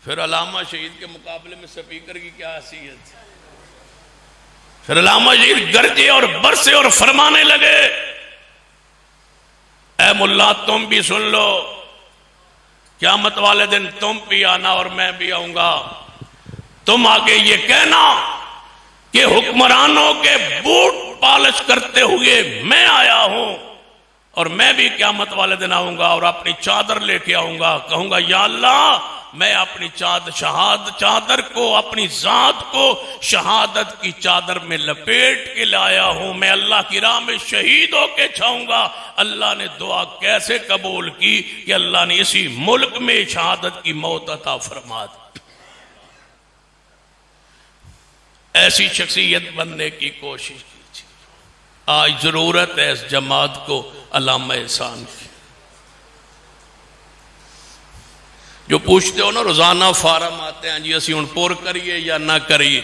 پھر علامہ شہید کے مقابلے میں سپیکر کی کیا حیثیت؟ پھر علامہ شہید گرجے اور برسے اور فرمانے لگے، اے ملا تم بھی سن لو، قیامت والے دن تم بھی آنا اور میں بھی آؤں گا. تم آگے یہ کہنا کہ حکمرانوں کے بوٹ پالش کرتے ہوئے میں آیا ہوں، اور میں بھی قیامت والے دن آؤں گا اور اپنی چادر لے کے آؤں گا. کہوں گا یا اللہ میں اپنی چادر کو، اپنی ذات کو شہادت کی چادر میں لپیٹ کے لایا ہوں. میں اللہ کی راہ میں شہید ہو کے چھاؤں گا. اللہ نے دعا کیسے قبول کی کہ اللہ نے اسی ملک میں شہادت کی موت عطا فرما دی. ایسی شخصیت بننے کی کوشش کیجیے. آج ضرورت ہے اس جماعت کو علامہ احسان کی. جو پوچھتے ہو نا روزانہ فارم آتے ہیں جی اسی ہن پور کریے یا نہ کریے،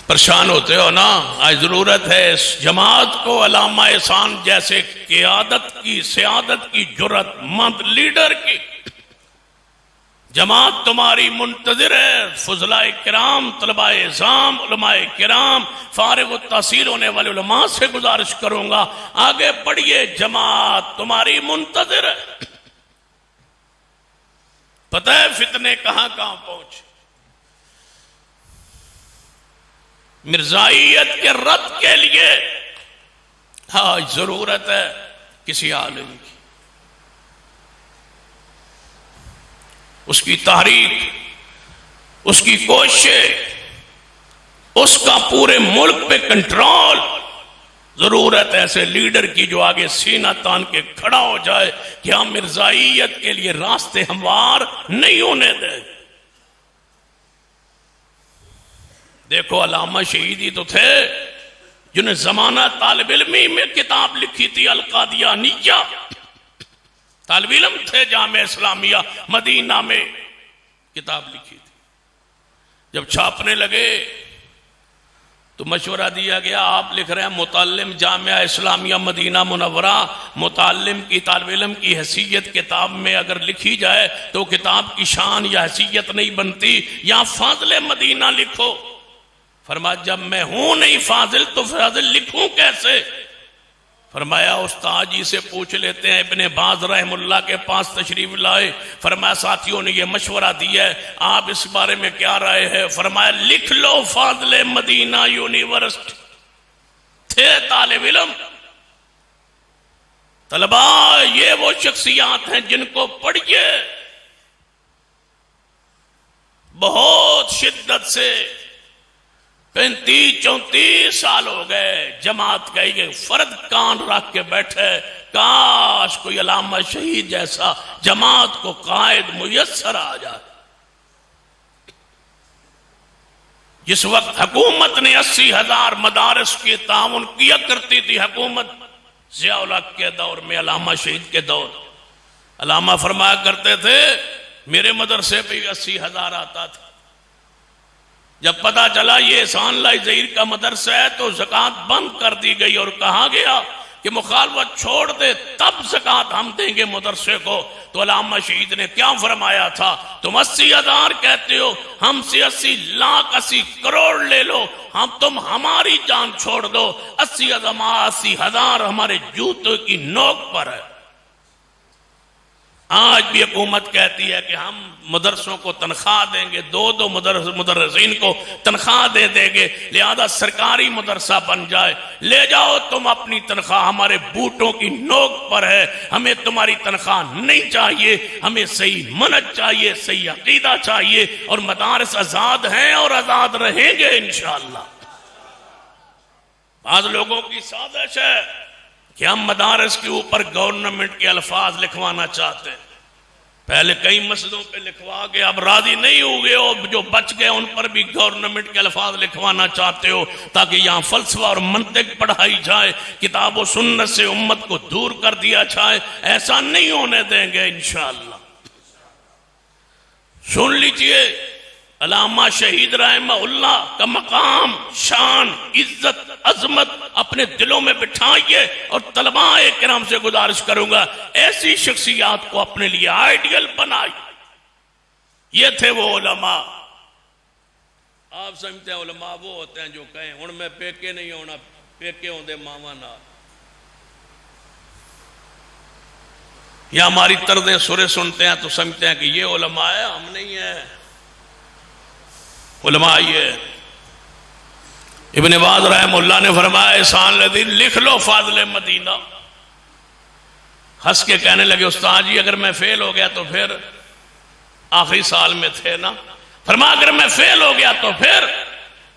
پریشان ہوتے ہو نا. آج ضرورت ہے اس جماعت کو علامہ احسان جیسے قیادت کی، سیادت کی، جرت مند لیڈر کی. جماعت تمہاری منتظر ہے. فضلاء کرام، طلباء اعظام، علماء کرام، فارغ التحصیل ہونے والے علماء سے گزارش کروں گا آگے بڑھیے، جماعت تمہاری منتظر ہے. پتہ ہے فتنے کہاں کہاں پہنچے. مرزائیت کے رد کے لیے آج ضرورت ہے کسی عالم کی، اس کی تحریک، اس کی کوشش، اس کا پورے ملک پہ کنٹرول۔ ضرورت ایسے لیڈر کی جو آگے سینہ تان کے کھڑا ہو جائے کہ ہم مرزائیت کے لیے راستے ہموار نہیں ہونے دیں۔ دیکھو علامہ شہیدی تو تھے جنہیں زمانہ طالب علمی میں کتاب لکھی تھی القادیانیہ، طالب علم تھے جامعہ اسلامیہ مدینہ میں، کتاب لکھی تھی۔ جب چھاپنے لگے تو مشورہ دیا گیا، آپ لکھ رہے ہیں متعلم جامعہ اسلامیہ مدینہ منورہ، متعلم کی طالب علم کی حیثیت کتاب میں اگر لکھی جائے تو کتاب کی شان یا حیثیت نہیں بنتی، یا فاضل مدینہ لکھو۔ فرمایا جب میں ہوں نہیں فاضل تو فاضل لکھوں کیسے؟ فرمایا استاد جی سے پوچھ لیتے ہیں، ابن باز رحم اللہ کے پاس تشریف لائے، فرمایا ساتھیوں نے یہ مشورہ دیا ہے، آپ اس بارے میں کیا رائے ہے؟ فرمایا لکھ لو فاضل مدینہ یونیورسٹی۔ تھے طالب علم، طلباء یہ وہ شخصیات ہیں جن کو پڑھیے، بہت شدت سے 35-34 سال ہو گئے جماعت کا ایک فرد کان رکھ کے بیٹھے، کاش کوئی علامہ شہید جیسا جماعت کو قائد میسر آ جائے۔ جس وقت حکومت نے 80,000 مدارس کی تعاون کیا کرتی تھی، حکومت ضیاء الحق کے دور میں، علامہ شہید کے دور، علامہ فرمایا کرتے تھے میرے مدرسے پہ 80,000 آتا تھا۔ جب پتا چلا یہ احسان اللہ ظہیر کا مدرسہ ہے تو زکوٰۃ بند کر دی گئی اور کہا گیا کہ مخالفت چھوڑ دے تب زکوٰۃ ہم دیں گے مدرسے کو۔ تو علامہ شہید نے کیا فرمایا تھا؟ تم 80,000 کہتے ہو، ہم سے 80 لاکھ 80 کروڑ لے لو، تم ہماری جان چھوڑ دو، 80,000 ہمارے جوتوں کی نوک پر ہے۔ آج بھی حکومت کہتی ہے کہ ہم مدرسوں کو تنخواہ دیں گے، 2 مدرسین کو تنخواہ دے دیں گے، لہذا سرکاری مدرسہ بن جائے، لے جاؤ تم اپنی تنخواہ، ہمارے بوٹوں کی نوک پر ہے، ہمیں تمہاری تنخواہ نہیں چاہیے، ہمیں صحیح منہج چاہیے، صحیح عقیدہ چاہیے، اور مدارس آزاد ہیں اور آزاد رہیں گے انشاءاللہ۔ بعض لوگوں کی سازش ہے کہ ہم مدارس کے اوپر گورنمنٹ کے الفاظ لکھوانا چاہتے ہیں، پہلے کئی مسجدوں پہ لکھوا گئے، اب راضی نہیں ہوئے ہو، جو بچ گئے ان پر بھی گورنمنٹ کے الفاظ لکھوانا چاہتے ہو تاکہ یہاں فلسفہ اور منطق پڑھائی جائے، کتاب و سنت سے امت کو دور کر دیا جائے۔ ایسا نہیں ہونے دیں گے انشاءاللہ۔ سن لیجئے، علامہ شہید رحمہ اللہ کا مقام، شان، عزت، عظمت اپنے دلوں میں بٹھائیے، اور طلباء کرام سے گزارش کروں گا ایسی شخصیات کو اپنے لیے آئیڈیل بنائیے۔ یہ تھے وہ علماء۔ آپ سمجھتے ہیں علماء وہ ہوتے ہیں جو کہیں ہن میں پیکے نہیں ہونا، پیکے ہوندے ماما نہ، یا ہماری طرزیں سرے سنتے ہیں تو سمجھتے ہیں کہ یہ علماء ہے، ہم نہیں ہیں۔ علماء یہ ابن باز رحم اللہ نے فرمایا احسان الدین لکھ لو فاضل مدینہ۔ ہنس کے کہنے لگے استاد جی اگر میں فیل ہو گیا تو پھر، آخری سال میں تھے نا، فرمایا اگر میں فیل ہو گیا تو پھر؟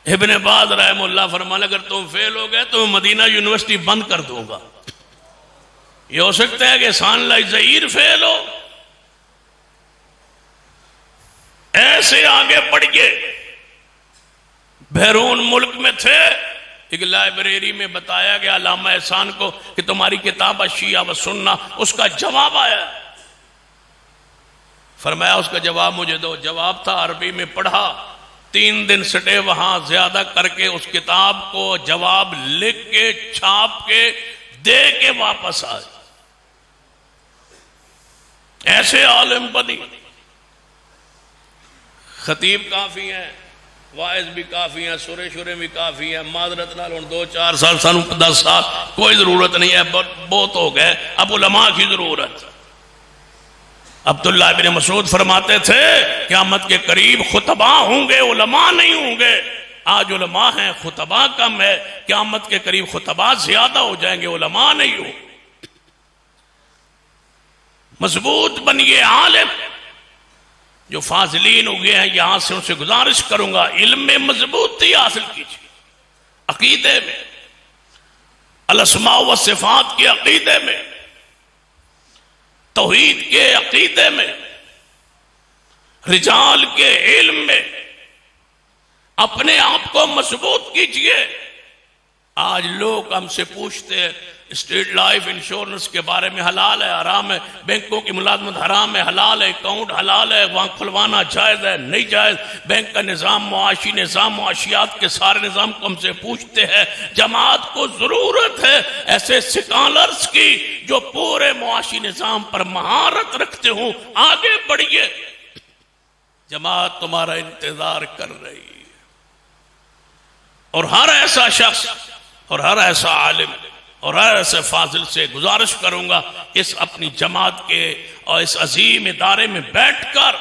ابن باز رحم اللہ فرمایا اگر تم فیل ہو گئے تو مدینہ یونیورسٹی بند کر دوں گا۔ یہ ہو سکتا ہے کہ احسان اللہ ظہیر فیل ہو؟ ایسے آگے بڑھئے، بیرون ملک میں تھے، ایک لائبریری میں بتایا گیا علامہ احسان کو کہ تمہاری کتاب الشیعہ و سنہ، اس کا جواب آیا، فرمایا اس کا جواب مجھے دو۔ جواب تھا عربی میں، پڑھا، 3 دن سٹے وہاں زیادہ کر کے اس کتاب کو جواب لکھ کے چھاپ کے دے کے واپس آئے۔ ایسے عالم بنی۔ خطیب کافی ہیں، واعظ بھی کافی ہیں، سورے شورے بھی کافی ہیں، معذرت نال 2-4 سال سانو 10 سال کوئی ضرورت نہیں ہے، بہت ہو گئے، اب علماء کی ضرورت۔ عبداللہ بن مسعود فرماتے تھے قیامت کے قریب خطباء ہوں گے، علماء نہیں ہوں گے۔ آج علماء ہیں، خطباء کم ہے، قیامت کے قریب خطباء زیادہ ہو جائیں گے، علماء نہیں ہو۔ مضبوط بنیے عالم، جو فاضلین ہوئے ہیں یہاں سے ان سے گزارش کروں گا علم میں مضبوطی حاصل کیجیے، عقیدے میں، الاسماء و صفات کے عقیدے میں، توحید کے عقیدے میں، رجال کے علم میں اپنے آپ کو مضبوط کیجیے۔ آج لوگ ہم سے پوچھتے ہیں اسٹیٹ لائف انشورنس کے بارے میں، حلال ہے حرام ہے، بینکوں کی ملازمت حرام ہے حلال ہے، اکاؤنٹ حلال ہے وہاں کھلوانا جائز ہے نہیں جائز، بینک کا نظام، معاشی نظام، معاشیات کے سارے نظام کو ہم سے پوچھتے ہیں۔ جماعت کو ضرورت ہے ایسے سکالرز کی جو پورے معاشی نظام پر مہارت رکھتے ہوں، آگے بڑھیے، جماعت تمہارا انتظار کر رہی ہے۔ اور ہر ایسا شخص اور ہر ایسا عالم اور ہر ایسے فاضل سے گزارش کروں گا اس اپنی جماعت کے اور اس عظیم ادارے میں بیٹھ کر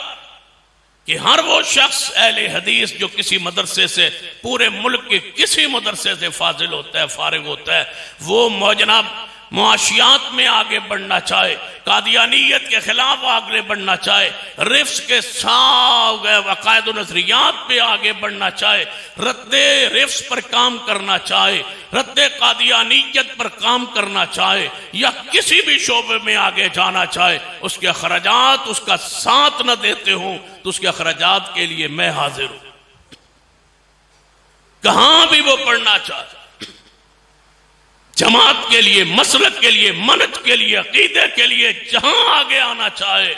کہ ہر وہ شخص اہل حدیث جو کسی مدرسے سے، پورے ملک کے کسی مدرسے سے فاضل ہوتا ہے، فارغ ہوتا ہے، وہ جناب معاشیات میں آگے بڑھنا چاہے، قادیانیت کے خلاف آگے بڑھنا چاہے، رفض کے عقائد و نظریات پہ آگے بڑھنا چاہے، رد رفض پر کام کرنا چاہے، رد قادیانیت پر کام کرنا چاہے، یا کسی بھی شعبے میں آگے جانا چاہے، اس کے اخراجات اس کا ساتھ نہ دیتے ہوں تو اس کے اخراجات کے لیے میں حاضر ہوں۔ کہاں بھی وہ پڑھنا چاہے، جماعت کے لیے، مسلک کے لیے، منہج کے لیے، عقیدے کے لیے جہاں آگے آنا چاہے،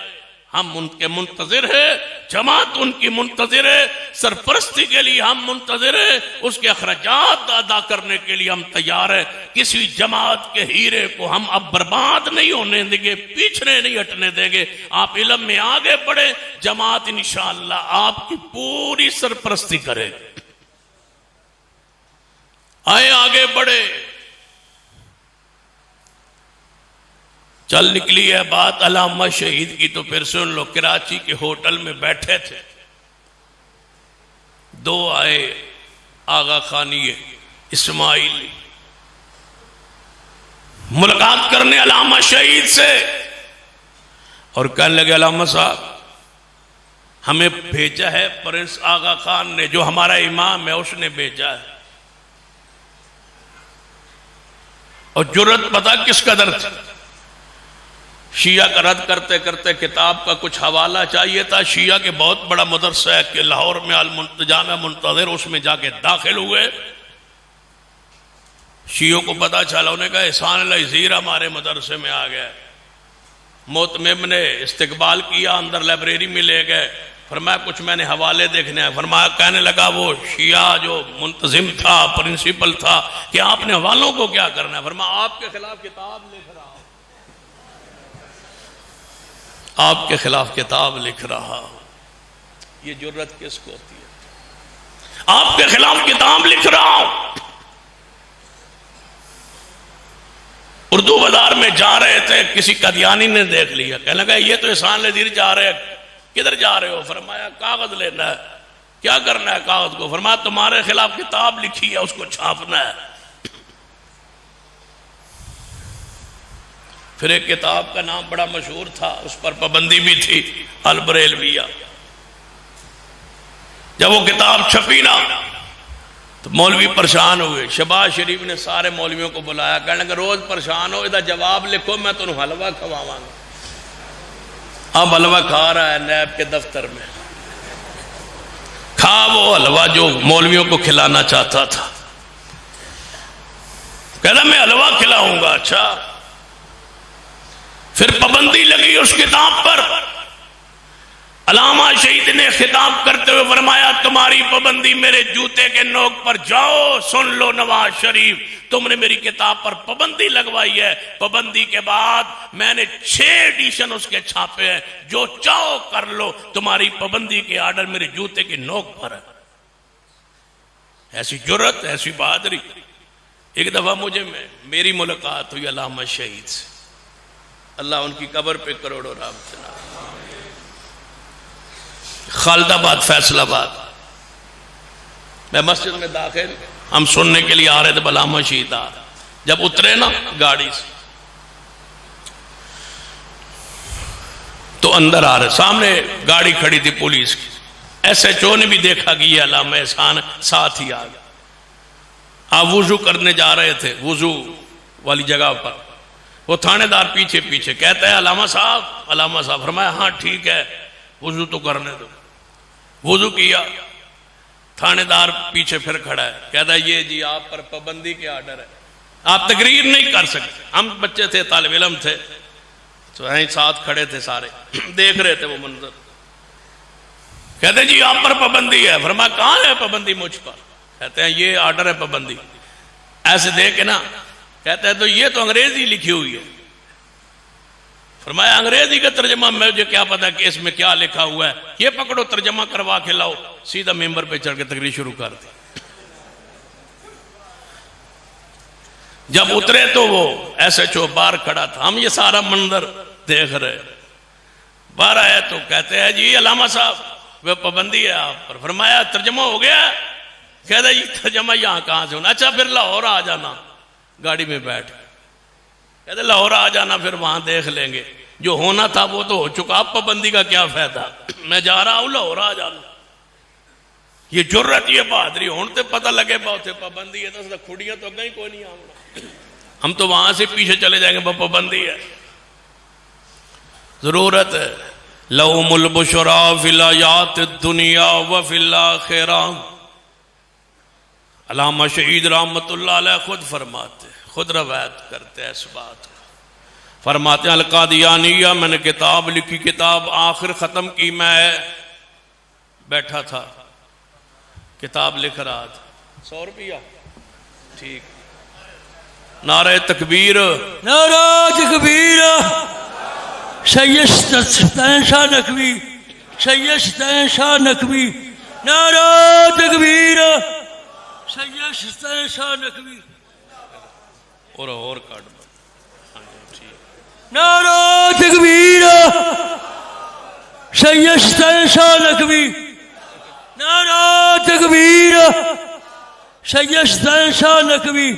ہم ان کے منتظر ہیں، جماعت ان کی منتظر ہے، سرپرستی کے لیے ہم منتظر ہیں، اس کے اخراجات ادا کرنے کے لیے ہم تیار ہیں۔ کسی جماعت کے ہیرے کو ہم اب برباد نہیں ہونے دیں گے، پیچھے نہیں ہٹنے دیں گے۔ آپ علم میں آگے بڑھیں، جماعت انشاءاللہ آپ کی پوری سرپرستی کرے۔ آئے آگے بڑھے۔ چل نکلی ہے بات علامہ شہید کی تو پھر سن لو۔ کراچی کے ہوٹل میں بیٹھے تھے، دو آئے آغا خانی اسماعیلی ملاقات کرنے علامہ شہید سے، اور کہنے لگے علامہ صاحب ہمیں بھیجا ہے پرنس آغا خان نے، جو ہمارا امام ہے اس نے بھیجا ہے۔ اور جرت پتہ کس قدر تھی؟ شیعہ کا رد کرتے کرتے کتاب کا کچھ حوالہ چاہیے تھا۔ شیعہ کے بہت بڑا مدرسہ ہے کہ لاہور میں جامعہ منتظر، اس میں جا کے داخل ہوئے۔ شیعوں کو پتا چلا، انہوں نے کہا احسان اللہ عزیر ہمارے مدرسے میں آ گیا۔ محتمم نے استقبال کیا، اندر لائبریری میں لے گئے، فرمایا کچھ میں نے حوالے دیکھنے ہیں۔ فرمایا کہنے لگا وہ شیعہ جو منتظم تھا، پرنسپل تھا، کہ آپ نے حوالوں کو کیا کرنا ہے؟ فرمایا آپ کے خلاف کتاب لکھ رہا ہوں، آپ کے خلاف کتاب لکھ رہا ہوں۔ یہ جرت کس کو ہوتی ہے؟ آپ کے خلاف کتاب لکھ رہا ہوں۔ اردو بازار میں جا رہے تھے، کسی قادیانی نے دیکھ لیا، کہنے لگا یہ تو احسان لذیر جا رہے ہیں، کدھر جا رہے ہو؟ فرمایا کاغذ لینا ہے۔ کیا کرنا ہے کاغذ کو؟ فرمایا تمہارے خلاف کتاب لکھی ہے، اس کو چھاپنا ہے۔ پھر ایک کتاب کا نام بڑا مشہور تھا، اس پر پابندی بھی تھی، البریلویہ۔ جب وہ کتاب چھپی نا تو مولوی پریشان ہوئے۔ شہباز شریف نے سارے مولویوں کو بلایا، کہنے لگا روز پریشان ہو، ادھر جواب لکھو، میں تمہیں حلوہ کھواواں گا۔ اب حلوہ کھا رہا ہے نیب کے دفتر میں، کھا وہ حلوہ جو مولویوں کو کھلانا چاہتا تھا۔ کہنا میں حلوہ کھلاؤں گا، اچھا۔ پھر پابندی لگی اس کتاب پر۔ علامہ شہید نے خطاب کرتے ہوئے فرمایا تمہاری پابندی میرے جوتے کے نوک پر، جاؤ سن لو نواز شریف، تم نے میری کتاب پر پابندی لگوائی ہے، پابندی کے بعد میں نے 6 ایڈیشن اس کے چھاپے ہیں، جو چاہو کر لو، تمہاری پابندی کے آرڈر میرے جوتے کے نوک پر ہے۔ ایسی جرت، ایسی بہادری۔ ایک دفعہ میری ملاقات ہوئی علامہ شہید سے، اللہ ان کی قبر پہ کروڑوں رحمت نہ، خالد آباد، فیصل آباد۔ میں مسجد میں داخل، ہم سننے کے لیے آ رہے تھے، علامہ شہید آ رہے، جب اترے نا گاڑی سے تو اندر آ رہے، سامنے گاڑی کھڑی تھی پولیس کی، ایس ایچ او نے بھی دیکھا کہ یہ علامہ احسان ساتھ ہی آ گیا۔ آپ وضو کرنے جا رہے تھے وضو والی جگہ پر، وہ تھانے دار پیچھے پیچھے کہتا ہے علامہ صاحب، فرمایا ہاں ٹھیک ہے وضو تو کرنے دو۔ وضو کیا، تھانے دار پیچھے پھر کھڑا ہے، کہتا ہے یہ جی آپ پر پابندی کے آرڈر ہے، آپ تقریر نہیں کر سکتے۔ ہم بچے تھے، طالب علم تھے، تو یہیں ساتھ کھڑے تھے سارے، دیکھ رہے تھے وہ منظر۔ کہتے ہیں جی آپ پر پابندی ہے، فرمایا کہاں ہے پابندی مجھ پر؟ کہتے ہیں یہ آرڈر ہے پابندی۔ ایسے دیکھ کے نا کہتے ہیں تو یہ تو انگریزی لکھی ہوئی ہے۔ فرمایا انگریزی کا ترجمہ مجھے کیا پتا کہ اس میں کیا لکھا ہوا ہے، یہ پکڑو ترجمہ کروا کے لاؤ۔ سیدھا ممبر پہ چڑھ کے تقریر شروع کر دی۔ جب اترے تو وہ ایس ایچ او باہر کھڑا تھا، ہم یہ سارا منظر دیکھ رہے، باہر آیا تو کہتے ہیں جی علامہ صاحب وہ پابندی ہے آپ پر۔ فرمایا ترجمہ ہو گیا؟ کہتا ہے جی ترجمہ یہاں کہاں سے ہونا؟ اچھا پھر لاہور آ جانا، گاڑی میں بیٹھ۔ کہتے لاہور آ جانا، پھر وہاں دیکھ لیں گے، جو ہونا تھا وہ تو ہو چکا، اب پابندی کا کیا فائدہ، میں جا رہا ہوں لاہور آ جانا۔ یہ جرت، یہ بہادری، ہوں تو پتہ لگے بہت پابندی ہے تو کھڑیاں تو کہیں کوئی نہیں آؤں، ہم تو وہاں سے پیچھے چلے جائیں گے، پابندی ہے، ضرورت ہے۔ لَهُمُ الْبُشْرَى فِي الْحَيَاةِ الدُّنْيَا وَفِي الْآخِرَةِ۔ علامہ شہید رحمت اللہ علیہ خود فرماتے، خود روایت کرتے ہیں اس بات کو، فرماتے ہیں القادیانیہ، میں نے کتاب لکھی، کتاب آخر ختم کی، میں بیٹھا تھا کتاب لکھ رہا تھا، 100 روپیہ ٹھیک، نعرہ تکبیر، نعرہ تکبیر، سید شاہ نقوی، سید شاہ نقوی، نعرہ تکبیر، سید شاہ نقوی، اور کاٹ بند، نعرہ تکبیر، سید شاہ نقوی، نعرہ تکبیر، سید شاہ نقوی۔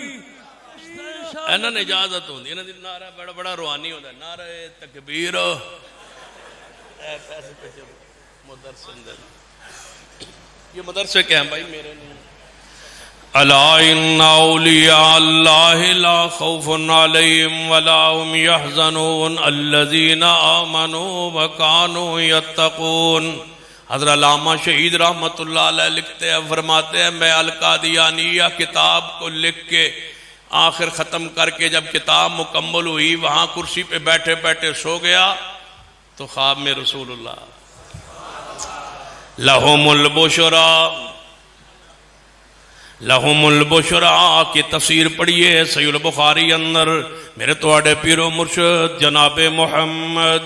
انہوں نے اجازت ہوندی، انہوں نے نعرہ بڑا روحانی ہوتا ہے، نعرہ تکبیر، پیسے پیسے مدرسے اندر، یہ مدرسے کیا ہیں بھائی میرے نہیں۔ الا ان اولیاء اللہ لا خوف علیہم ولا هم يحزنون الذین آمنوا وكانوا يتقون۔ حضرت علامہ شہید رحمت اللہ علیہ لکھتے ہیں، فرماتے ہیں میں القادیانیہ کتاب کو لکھ کے آخر ختم کر کے جب کتاب مکمل ہوئی، وہاں کرسی پہ بیٹھے بیٹھے سو گیا تو خواب میں رسول اللہ لہم البشرا، لہم البشرا کی تفسیر پڑھیے صحیح البخاری اندر، میرے توڑے پیر و مرشد جناب محمد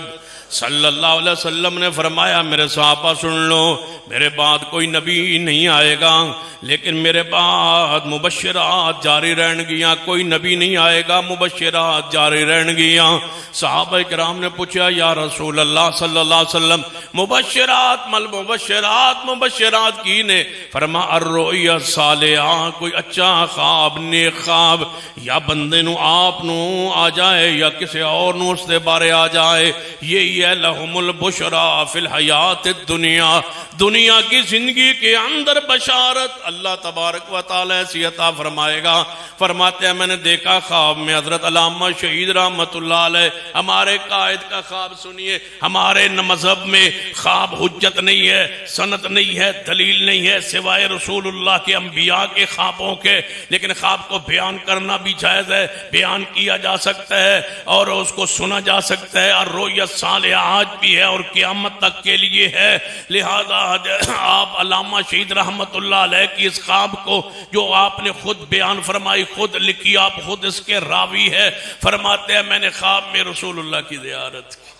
صلی اللہ علیہ وسلم نے فرمایا میرے صحابہ سن لو، میرے بعد کوئی نبی نہیں آئے گا، لیکن میرے بعد مبشرات جاری رہن گیاں، کوئی نبی نہیں آئے گا، مبشرات جاری رہن گیاں۔ صحابہ کرام نے پوچھا یا رسول اللہ صلی اللہ علیہ وسلم مبشرات مل مبشرات، مبشرات کی نے؟ فرما الرؤیا الصالحہ، کوئی اچھا خواب، نیک خواب، یا بندے نو آپ نو آ جائے یا کسی اور نو اس دے بارے آ جائے، یہی ہے لہم البشرا فی الحیات الدنیا، دنیا کی زندگی کے اندر بشارت اللہ تبارک و تعالی ایسی عطا فرمائے گا۔ فرماتے ہیں میں نے دیکھا خواب میں حضرت علامہ شہید رحمت اللہ علیہ، ہمارے قائد کا خواب سنیے، ہمارے مذہب میں خواب حجت نہیں ہے، سند نہیں ہے، دلیل نہیں ہے سوائے رسول اللہ کے انبیاء کے خوابوں کے، لیکن خواب کو بیان کرنا بھی جائز ہے، بیان کیا جا سکتا ہے اور اس کو سنا جا سکتا ہے، اور رؤیا صالحہ آج بھی ہے اور قیامت تک کے لیے ہے۔ لہذا آپ علامہ شہید رحمت اللہ علیہ کی اس خواب کو جو آپ نے خود بیان فرمائی، خود لکھی، آپ خود اس کے راوی ہے، فرماتے ہیں میں نے خواب میں رسول اللہ کی زیارت کی۔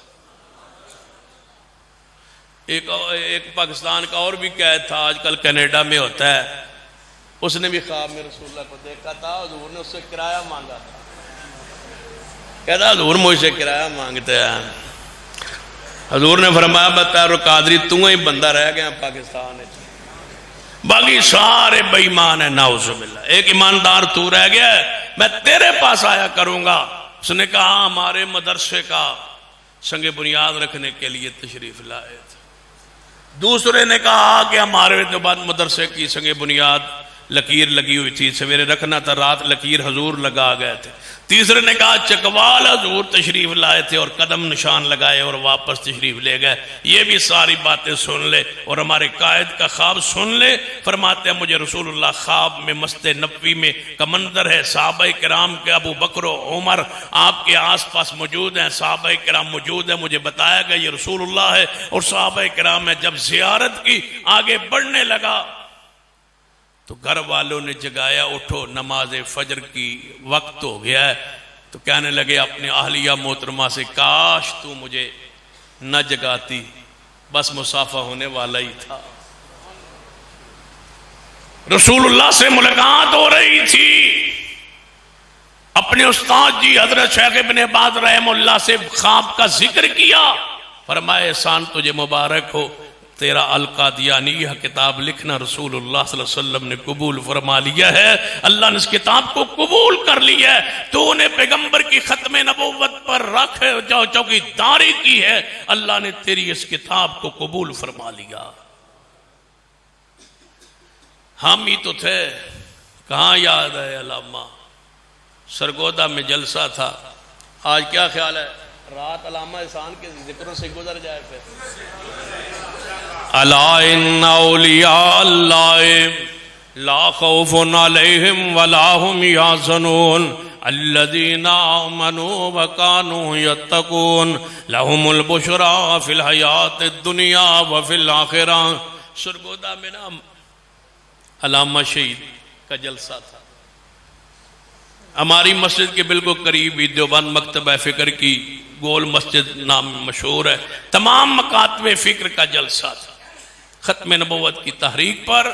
ایک پاکستان کا اور بھی قید تھا، آج کل کینیڈا میں ہوتا ہے، اس نے بھی خواب میں رسول اللہ کو دیکھا تھا، حضور نے اس سے کرایہ مانگا تھا، کہتا حضور مجھ سے کرایہ مانگتے ہیں۔ حضور نے فرمایا بتا رو قادری تو ہی بندہ رہ گیا پاکستان، باقی سارے بے ایمان ہیں، نعوذ باللہ۔ ایک ایماندار تو رہ گیا ہے، میں تیرے پاس آیا کروں گا۔ اس نے کہا ہمارے مدرسے کا سنگ بنیاد رکھنے کے لیے تشریف لائے تھے۔ دوسرے نے کہا کہ ہمارے تو بعد مدرسے کی سنگ بنیاد لکیر لگی ہوئی تھی، سویرے رکھنا تھا، رات لکیر حضور لگا گئے تھے۔ تیسرے نے کہا چکوال حضور تشریف لائے تھے اور قدم نشان لگائے اور واپس تشریف لے گئے۔ یہ بھی ساری باتیں سن لے اور ہمارے قائد کا خواب سن لے۔ فرماتے ہیں مجھے رسول اللہ خواب میں مسجد نبوی میں کا منظر ہے، صحابہ کرام کے ابو بکر و عمر آپ کے آس پاس موجود ہیں، صحابہ کرام موجود ہیں، مجھے بتایا گیا یہ رسول اللہ ہے اور صحابہ کرام ہے۔ جب زیارت کی آگے بڑھنے لگا تو گھر والوں نے جگایا، اٹھو نماز فجر کی وقت ہو گیا ہے۔ تو کہنے لگے اپنے اہلیہ محترمہ سے کاش تو مجھے نہ جگاتی، بس مسافہ ہونے والا ہی تھا۔ رسول اللہ سے ملاقات ہو رہی تھی۔ اپنے استاد جی حضرت شیخ ابن باز رحمہ اللہ سے خواب کا ذکر کیا، فرمائے احسان تجھے مبارک ہو، تیرا القادیانیہ کتاب لکھنا رسول اللہ صلی اللہ علیہ وسلم نے قبول فرما لیا ہے، اللہ نے اس کتاب کو قبول کر لیا ہے، تو نے پیغمبر کی ختم نبوت پر رکھ جو چوکی داری کی ہے، اللہ نے تیری اس کتاب کو قبول فرما لیا۔ ہم ہی تو تھے، کہاں یاد ہے علامہ؟ سرگودا میں جلسہ تھا، آج کیا خیال ہے رات علامہ احسان کے ذکروں سے گزر جائے پھر؟ الا ان اولیاء اللہ لا خوف علیہم ولا هم یحزنون الذین آمنوا وکانوا یتقون لهم البشری فی الحیاۃ الدنیا وفی الآخرہ۔ سرگودا میں نا علامہ شہید کا جلسہ تھا، ہماری مسجد کے بالکل قریب ہی دیوبند مکتبہ فکر کی گول مسجد نام مشہور ہے، تمام مکاتب فکر کا جلسہ تھا۔ ختم نبوت کی تحریک پر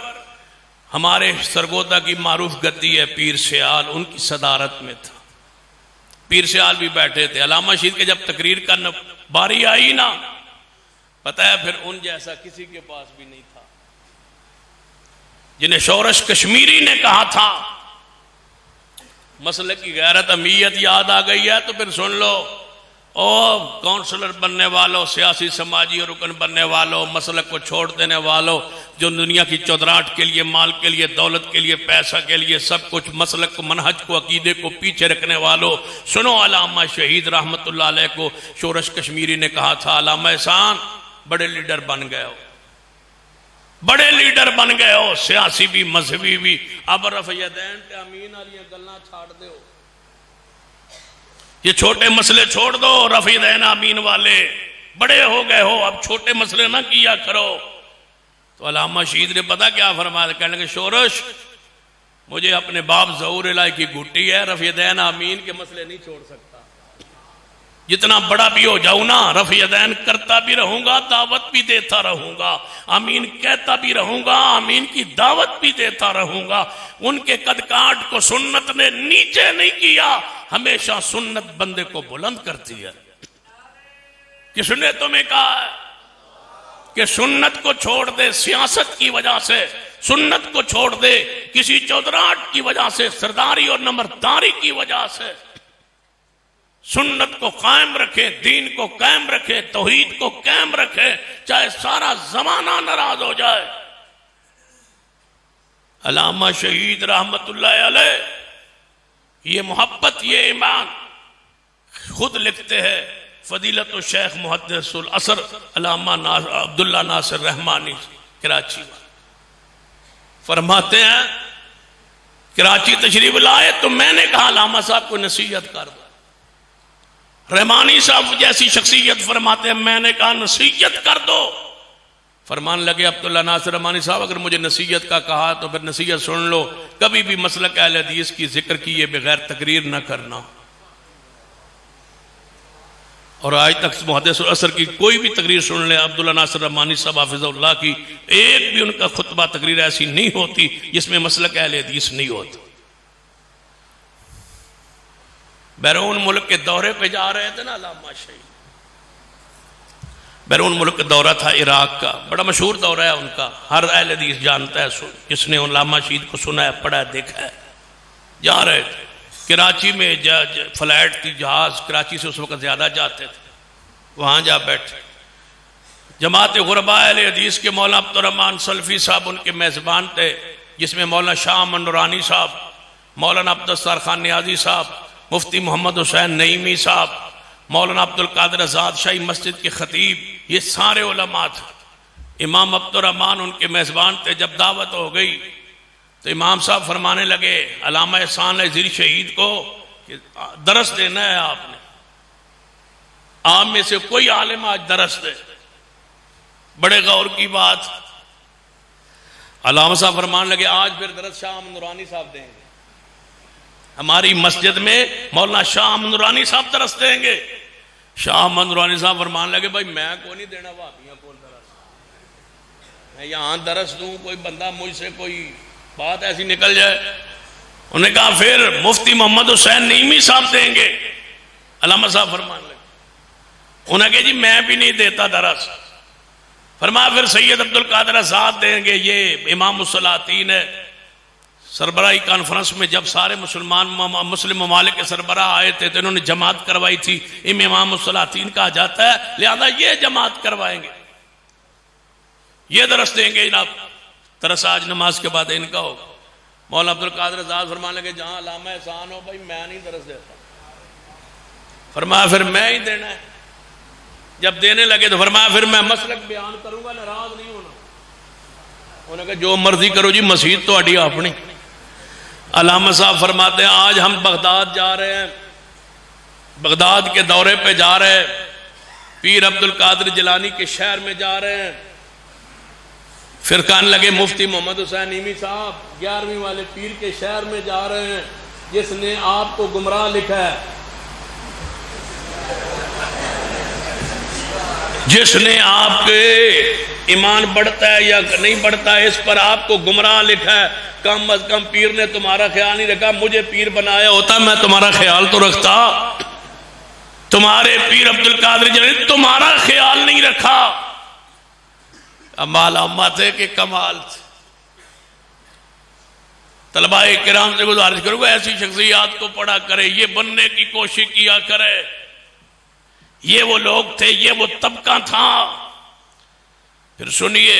ہمارے سرگودا کی معروف گدی ہے پیر سیال، ان کی صدارت میں تھا، پیر سیال بھی بیٹھے تھے۔ علامہ شہید کے جب تقریر کا باری آئی نا، پتہ ہے پھر ان جیسا کسی کے پاس بھی نہیں تھا، جنہیں شورش کشمیری نے کہا تھا مسئلے کی غیرت امیت یاد آ گئی ہے تو پھر سن لو، او کونسلر بننے والوں، سیاسی سماجی رکن بننے والوں، مسلک کو چھوڑ دینے والوں، جو دنیا کی چودراہٹ کے لیے، مال کے لیے، دولت کے لیے، پیسہ کے لیے، سب کچھ مسلک کو، منہج کو، عقیدے کو پیچھے رکھنے والوں، سنو علامہ شہید رحمت اللہ علیہ کو شورش کشمیری نے کہا تھا علامہ احسان بڑے لیڈر بن گئے ہو، بڑے لیڈر بن گئے ہو، سیاسی بھی مذہبی بھی، اب رفع یدین تے امین علی گلنا چھاڑ دے ہو، یہ چھوٹے مسئلے چھوڑ دو، رفع یدین امین والے بڑے ہو گئے ہو، اب چھوٹے مسئلے نہ کیا کرو۔ تو علامہ شہید نے پتا کیا فرمایا، کہنے کہ شورش مجھے اپنے باپ ظہور الہی کی گھٹی ہے، رفع یدین امین کے مسئلے نہیں چھوڑ سکتا، جتنا بڑا بھی ہو جاؤں نا رفع یدین کرتا بھی رہوں گا، دعوت بھی دیتا رہوں گا، آمین کہتا بھی رہوں گا، آمین کی دعوت بھی دیتا رہوں گا۔ ان کے قد کاٹ کو سنت نے نیچے نہیں کیا، ہمیشہ سنت بندے کو بلند کرتی ہے۔ کس نے تمہیں کہا ہے کہ سنت کو چھوڑ دے سیاست کی وجہ سے، سنت کو چھوڑ دے کسی چودراہٹ کی وجہ سے، سرداری اور نمبرداری کی وجہ سے؟ سنت کو قائم رکھے، دین کو قائم رکھے، توحید کو قائم رکھے، چاہے سارا زمانہ ناراض ہو جائے۔ علامہ شہید رحمت اللہ علیہ یہ محبت، یہ ایمان خود لکھتے ہیں، فضیلت الشیخ محدث العصر علامہ عبداللہ ناصر رحمانی کراچی فرماتے ہیں، کراچی تشریف لائے تو میں نے کہا علامہ صاحب کو نصیحت کر دو۔ رحمانی صاحب جیسی شخصیت فرماتے ہیں، میں نے کہا نصیحت کر دو۔ فرمان لگے عبداللہ ناصر رحمانی صاحب اگر مجھے نصیحت کا کہا تو پھر نصیحت سن لو، کبھی بھی مسلک اہل حدیث کی ذکر کیے بغیر تقریر نہ کرنا۔ اور آج تک محدث العصر کی کوئی بھی تقریر سن لیں، عبداللہ ناصر رحمانی صاحب حافظ اللہ کی، ایک بھی ان کا خطبہ تقریر ایسی نہیں ہوتی جس میں مسلک اہل حدیث نہیں ہوتا۔ بیرون ملک کے دورے پہ جا رہے تھے نا علامہ شہید، بیرون ملک دورہ تھا عراق کا، بڑا مشہور دورہ ہے ان کا، ہر اہل حدیث جانتا ہے، جس نے علامہ شہید کو سنا ہے، پڑھا ہے، دیکھا ہے۔ جا رہے تھے کراچی میں، فلائٹ تھی، جہاز کراچی سے اس وقت زیادہ جاتے تھے، وہاں جا بیٹھے۔ جماعت غرباء اہل حدیث کے مولانا عبدالرحمن سلفی صاحب ان کے میزبان تھے، جس میں مولانا شاہ احمد نورانی صاحب، مولانا عبدالستار خان نیازی صاحب، مفتی محمد حسین نعیمی صاحب، مولانا عبدالقادر آزاد شاہی مسجد کے خطیب، یہ سارے علماء تھے۔ امام عبدالرحمن ان کے میزبان تھے۔ جب دعوت ہو گئی تو امام صاحب فرمانے لگے علامہ احسان عزیز شہید کو کہ درس دینا ہے آپ نے، آپ میں سے کوئی عالم آج درس دے۔ بڑے غور کی بات، علامہ صاحب فرمانے لگے آج پھر درس شاہ احمد نورانی صاحب دیں گے، ہماری مسجد میں مولانا شاہ احمد نورانی صاحب درس دیں گے۔ شاہ احمد نورانی صاحب فرمانے لگے بھائی میں کو نہیں دینا وہابیوں کو درس، میں یہاں درس دوں، کوئی بندہ مجھ سے کوئی بات ایسی نکل جائے۔ انہوں نے کہا پھر مفتی محمد حسین نعیمی صاحب دیں گے۔ علامہ صاحب فرمانے لگے، انہوں نے کہا جی میں بھی نہیں دیتا درس۔ فرمایا پھر سید عبدالقادر آزاد دیں گے، یہ امام الصلاطین ہے۔ سربراہی کانفرنس میں جب سارے مسلم ممالک کے سربراہ آئے تھے تو انہوں نے جماعت کروائی تھی، امام الصلاطین کہا جاتا ہے، لہذا یہ جماعت کروائیں گے، یہ درس دیں گے جناب۔ درس آج نماز کے بعد ان کا ہوگا۔ مولانا عبدالقادر آزاد فرمانے لگے جہاں علامہ احسان ہو بھائی میں نہیں درس دیتا۔ فرمایا پھر میں ہی دینا ہے۔ جب دینے لگے تو فرمایا پھر میں مسلک بیان کروں گا، ناراض نہیں ہونا۔ انہوں نے کہا جو مرضی کرو جی، مسجد تو اڈی اپنی۔ علامہ صاحب فرماتے ہیں آج ہم بغداد جا رہے ہیں، بغداد کے دورے پہ جا رہے ہیں، پیر عبدالقادر جیلانی کے شہر میں جا رہے ہیں۔ پھر کہنے لگے مفتی محمد حسین نعیمی صاحب 11ویں والے پیر کے شہر میں جا رہے ہیں، جس نے آپ کو گمراہ لکھا ہے، جس نے آپ کے ایمان بڑھتا ہے یا نہیں بڑھتا ہے اس پر آپ کو گمراہ لکھا ہے، کم از کم پیر نے تمہارا خیال نہیں رکھا، مجھے پیر بنایا ہوتا میں تمہارا خیال تو رکھتا۔ تمہارے پیر عبدالقادر جیلانی تمہارا خیال نہیں رکھا۔ کمال امت ہے کہ کمال تھے۔ طلباء کرام سے گزارش کروں گا ایسی شخصیات کو پڑھا کرے، یہ بننے کی کوشش کیا کرے۔ یہ وہ لوگ تھے، یہ وہ طبقہ تھا۔ پھر سنیے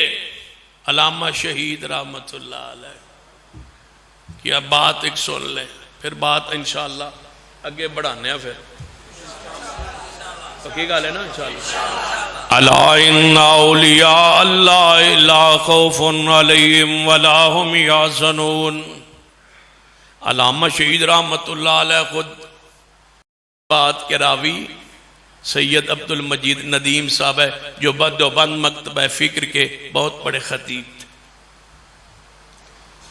علامہ شہید رحمت اللہ علیہ کی اب بات ایک سن لیں، پھر بات انشاءاللہ آگے بڑھانے ہیں۔ پھر پکی گال ہے نا انشاءاللہ۔ الا ان اولیاء اللہ لا خوف علیہم ولا هم یحزنون۔ علامہ شہید رحمت اللہ علیہ خود بات کے راوی سید عبد المجید ندیم صاحب ہے، جو دیوبند مکتبہ فکر کے بہت بڑے خطیب تھے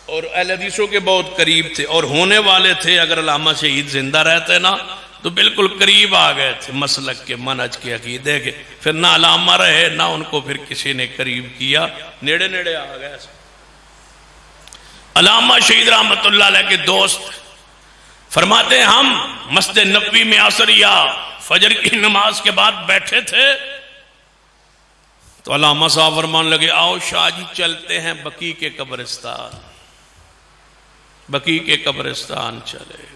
اور اہل حدیثوں کے بہت قریب تھے، اور ہونے والے تھے۔ اگر علامہ شہید زندہ رہتے نا تو بالکل قریب آ گئے تھے مسلک کے، منہج کے، عقیدے کے۔ پھر نہ علامہ رہے نہ ان کو پھر کسی نے قریب کیا، نیڑے نیڑے آ گئے۔ علامہ شہید رحمت اللہ علیہ کے دوست فرماتے ہیں ہم مسجد نبوی میں عصر یا فجر کی نماز کے بعد بیٹھے تھے تو علامہ صاحب فرمان لگے آؤ شاہ جی چلتے ہیں بقیع کے قبرستان۔ بقیع کے قبرستان چلے۔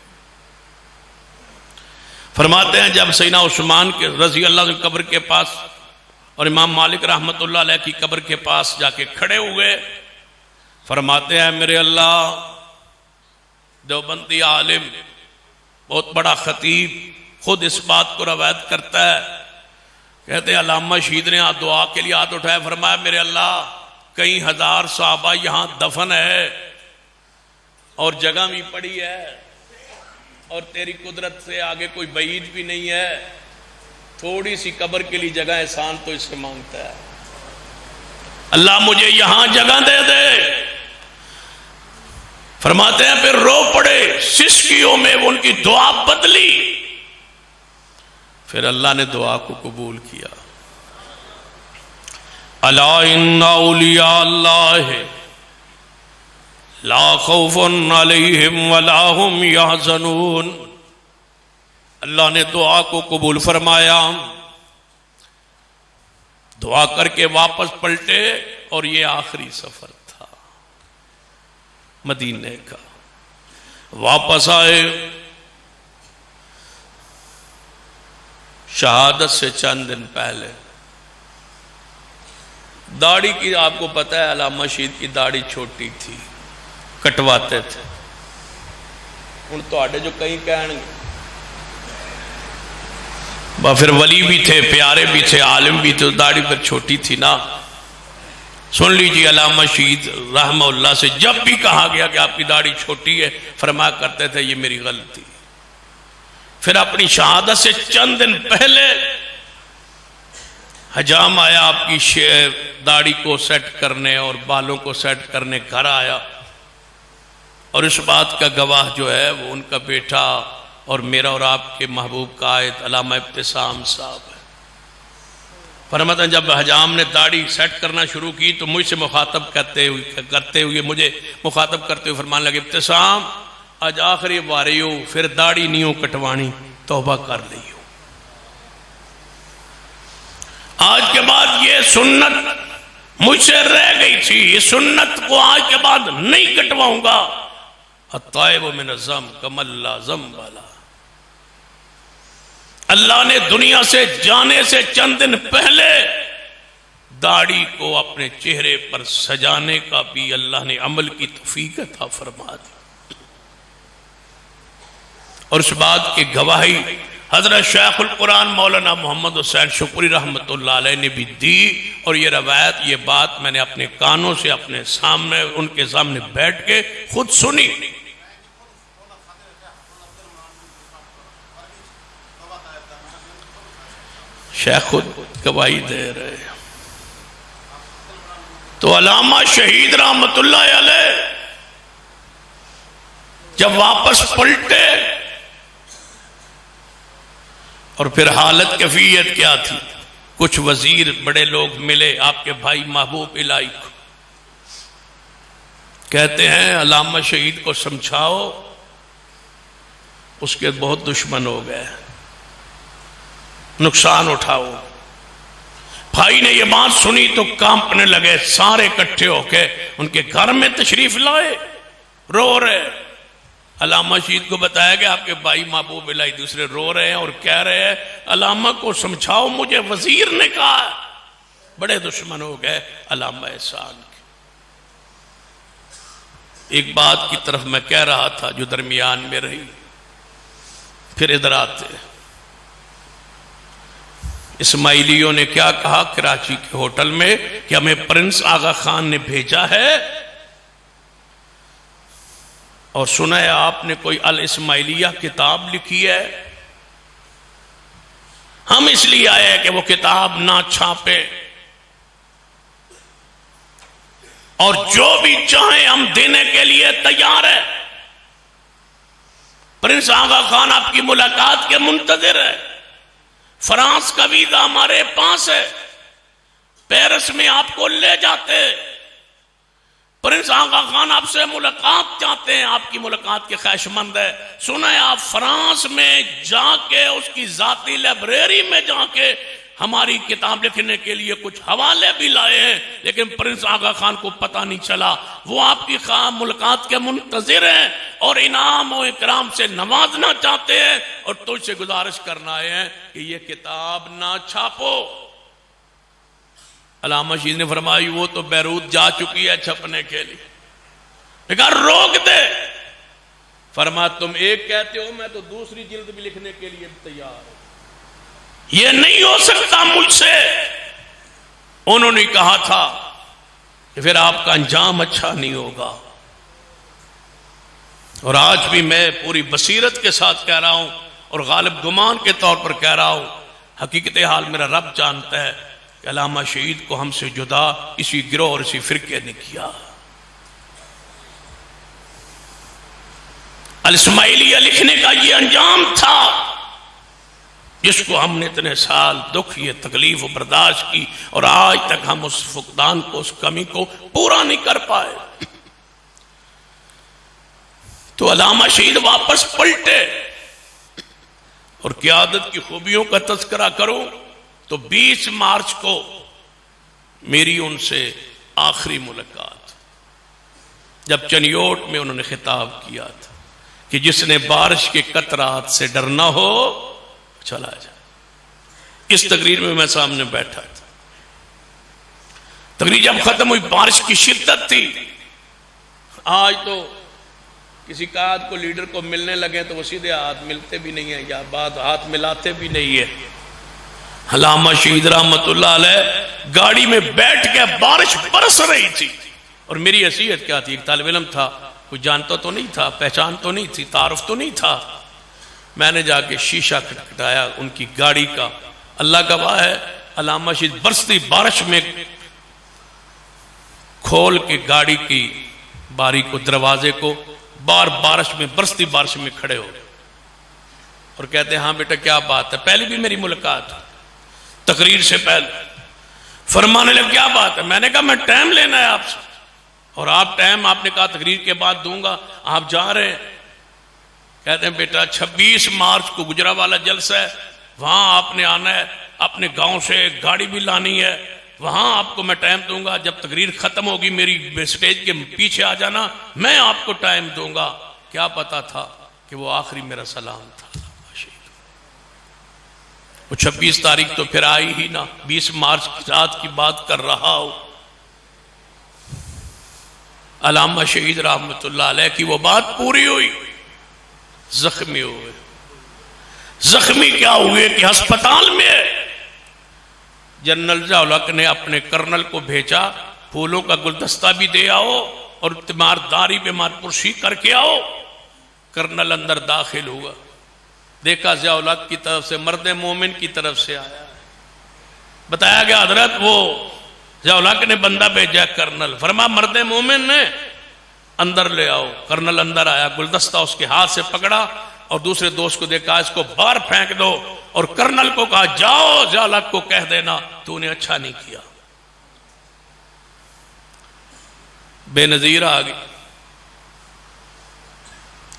فرماتے ہیں جب سیدنا عثمان کے رضی اللہ عنہ قبر کے پاس اور امام مالک رحمت اللہ علیہ کی قبر کے پاس جا کے کھڑے ہوئے، فرماتے ہیں میرے اللہ، دیوبندی عالم بہت بڑا خطیب خود اس بات کو روایت کرتا ہے، کہتے ہیں علامہ شہید نے دعا کے لیے ہاتھ اٹھایا، فرمایا میرے اللہ کئی ہزار صحابہ یہاں دفن ہے اور جگہ بھی پڑی ہے اور تیری قدرت سے آگے کوئی بعید بھی نہیں ہے، تھوڑی سی قبر کے لیے جگہ احسان تو اس سے مانگتا ہے، اللہ مجھے یہاں جگہ دے دے۔ فرماتے ہیں پھر رو پڑے، سسکیوں میں ان کی دعا بدلی، پھر اللہ نے دعا کو قبول کیا۔ الا ان اولیاء اللہ لا خوف علیہم ولا هم یحزنون۔ اللہ نے دعا کو قبول فرمایا۔ دعا کر کے واپس پلٹے اور یہ آخری سفر تھا مدینے کا. واپس آئے شہادت سے چند دن پہلے. داڑھی کی آپ کو پتہ ہے علامہ شہید کی داڑھی چھوٹی تھی, کٹواتے تھے. ان تو آڈے جو کہیں کہن گے پھر ولی بھی تھے, پیارے بھی تھے, عالم بھی تھے, داڑھی پر چھوٹی تھی نا. سن لیجیے علامہ شہید رحمہ اللہ سے جب بھی کہا گیا کہ آپ کی داڑھی چھوٹی ہے, فرمایا کرتے تھے یہ میری غلطی. پھر اپنی شہادت سے چند دن پہلے حجام آیا آپ کی داڑھی کو سیٹ کرنے اور بالوں کو سیٹ کرنے گھر آیا, اور اس بات کا گواہ جو ہے وہ ان کا بیٹا اور میرا اور آپ کے محبوب قائد علامہ ابتسام صاحب ہے. فرماتا جب حجام نے داڑھی سیٹ کرنا شروع کی تو مجھ سے مخاطب کرتے ہوئے مجھے مخاطب کرتے ہوئے فرمانے لگے, ابتسام آج آخری باری ہو, پھر داڑھی نہیں ہو کٹوانی, توبہ کر لی ہو. آج کے بعد یہ سنت مجھ سے رہ گئی تھی, یہ سنت کو آج کے بعد نہیں کٹواؤں گا. الطائب من الذنب کمن لا ذنب له. اللہ نے دنیا سے جانے سے چند دن پہلے داڑھی کو اپنے چہرے پر سجانے کا بھی اللہ نے عمل کی توفیق عطا فرما دی. اور اس بات کی گواہی حضرت شیخ القرآن مولانا محمد حسین شکری رحمت اللہ علیہ نے بھی دی. اور یہ روایت, یہ بات میں نے اپنے کانوں سے اپنے سامنے ان کے سامنے بیٹھ کے خود سنی. شیخ خود گواہی دے رہے. تو علامہ شہید رحمت اللہ علیہ جب واپس پلٹے اور پھر حالت کیفیت کیا تھی, کچھ وزیر بڑے لوگ ملے آپ کے بھائی محبوب الہی کو, کہتے ہیں علامہ شہید کو سمجھاؤ, اس کے بہت دشمن ہو گئے, نقصان اٹھاؤ. بھائی نے یہ بات سنی تو کانپنے لگے, سارے اکٹھے ہو کے ان کے گھر میں تشریف لائے, رو رہے. علامہ شہید کو بتایا کہ آپ کے بھائی محبوب الہی دوسرے رو رہے ہیں اور کہہ رہے ہیں علامہ کو سمجھاؤ, مجھے وزیر نے کہا. بڑے دشمن ہو گئے علامہ احسان کے. ایک بات کی طرف میں کہہ رہا تھا جو درمیان میں رہی, پھر ادھر آتے. اسماعیلیوں نے کیا کہا کراچی کے ہوٹل میں کہ ہمیں پرنس آغا خان نے بھیجا ہے, اور سنا ہے آپ نے کوئی الاسماعیلیہ کتاب لکھی ہے, ہم اس لیے آئے ہیں کہ وہ کتاب نہ چھاپے, اور جو بھی چاہیں ہم دینے کے لیے تیار ہیں. پرنس آغا خان آپ کی ملاقات کے منتظر ہے. فرانس کا ویزا ہمارے پاس ہے, پیرس میں آپ کو لے جاتے. پرنس آغا خان آپ سے ملاقات چاہتے ہیں, آپ کی ملاقات کے خواہش مند ہے. سنا ہے آپ فرانس میں جا کے اس کی ذاتی لائبریری میں جا کے ہماری کتاب لکھنے کے لیے کچھ حوالے بھی لائے ہیں, لیکن پرنس آغا خان کو پتہ نہیں چلا. وہ آپ کی ملاقات کے منتظر ہیں اور انعام و اکرام سے نوازنا چاہتے ہیں, اور تجھ سے گزارش کرنا ہے کہ یہ کتاب نہ چھاپو. علامہ شہید نے فرمائی وہ تو بیروت جا چکی ہے چھپنے کے لیے, کہا روک دے. فرمایا تم ایک کہتے ہو, میں تو دوسری جلد بھی لکھنے کے لیے تیار ہوں. یہ نہیں ہو سکتا مجھ سے. انہوں نے کہا تھا کہ پھر آپ کا انجام اچھا نہیں ہوگا. اور آج بھی میں پوری بصیرت کے ساتھ کہہ رہا ہوں اور غالب گمان کے طور پر کہہ رہا ہوں, حقیقت حال میرا رب جانتا ہے کہ علامہ شہید کو ہم سے جدا اسی گروہ اور اسی فرقے نے کیا. الاسماعیلیہ لکھنے کا یہ انجام تھا جس کو ہم نے اتنے سال دکھ یہ تکلیف و برداشت کی, اور آج تک ہم اس فقدان کو, اس کمی کو پورا نہیں کر پائے. تو علامہ شہید واپس پلٹے, اور قیادت کی خوبیوں کا تذکرہ کروں تو 20 مارچ کو میری ان سے آخری ملاقات جب چنیوٹ میں انہوں نے خطاب کیا تھا کہ جس نے بارش کے قطرات سے ڈرنا ہو چلا جائے. اس تقریر میں میں سامنے بیٹھا تھا. تقریر جب ختم ہوئی بارش کی شدت تھی. آج تو کسی قائد کو لیڈر کو ملنے لگے تو وہ سیدھے ہاتھ ملتے بھی نہیں ہیں یا بعد ہاتھ ملاتے بھی نہیں ہیں. علامہ شہید رحمت اللہ علیہ گاڑی میں بیٹھ کے بارش برس رہی تھی اور میری حیثیت کیا تھی؟ ایک طالب علم تھا, کوئی جانتا تو نہیں تھا, پہچان تو نہیں تھی, تعارف تو نہیں تھا. میں نے جا کے شیشہ کھٹکھٹایا ان کی گاڑی کا. اللہ گواہ ہے علامہ شہید برستی بارش میں کھول کے گاڑی کی باری کو دروازے کو بارش میں برستی بارش میں کھڑے ہو گئے اور کہتے ہیں ہاں بیٹا کیا بات ہے. پہلی بھی میری ملاقات تقریر سے پہلے. فرمانے لگے کیا بات ہے؟ میں نے کہا میں ٹائم لینا ہے آپ سے اور آپ ٹائم آپ نے کہا تقریر کے بعد دوں گا, آپ جا رہے ہیں. کہتے ہیں بیٹا 26 مارچ کو گجرانوالہ جلسہ ہے, وہاں آپ نے آنا ہے, اپنے گاؤں سے گاڑی بھی لانی ہے, وہاں آپ کو میں ٹائم دوں گا. جب تقریر ختم ہوگی میری سٹیج کے پیچھے آ جانا, میں آپ کو ٹائم دوں گا. کیا پتا تھا کہ وہ آخری میرا سلام تھا. وہ 26 تاریخ تو پھر آئی ہی نہ, 20 مارچ کی رات کی بات کر رہا ہوں. علامہ شہید رحمت اللہ علیہ کی وہ بات پوری ہوئی. زخمی ہوئے. زخمی کیا ہوئے کہ ہسپتال میں جنرل ضیاء الحق نے اپنے کرنل کو بھیجا, پھولوں کا گلدستہ بھی دے آؤ اور تیمارداری بیمار پرسی کر کے آؤ. کرنل اندر داخل ہوا, دیکھا ضیاء الحق کی طرف سے, مرد مومن کی طرف سے آیا. بتایا گیا حضرت وہ ضیاء الحق نے بندہ بھیجا کرنل. فرما مرد مومن نے, اندر لے آؤ. کرنل اندر آیا, گلدستہ اس کے ہاتھ سے پکڑا اور دوسرے دوست کو دیکھا اس کو باہر پھینک دو, اور کرنل کو کہا جاؤ ضیاء الحق کو کہہ دینا تو نے اچھا نہیں کیا. بے نظیر آ گئی,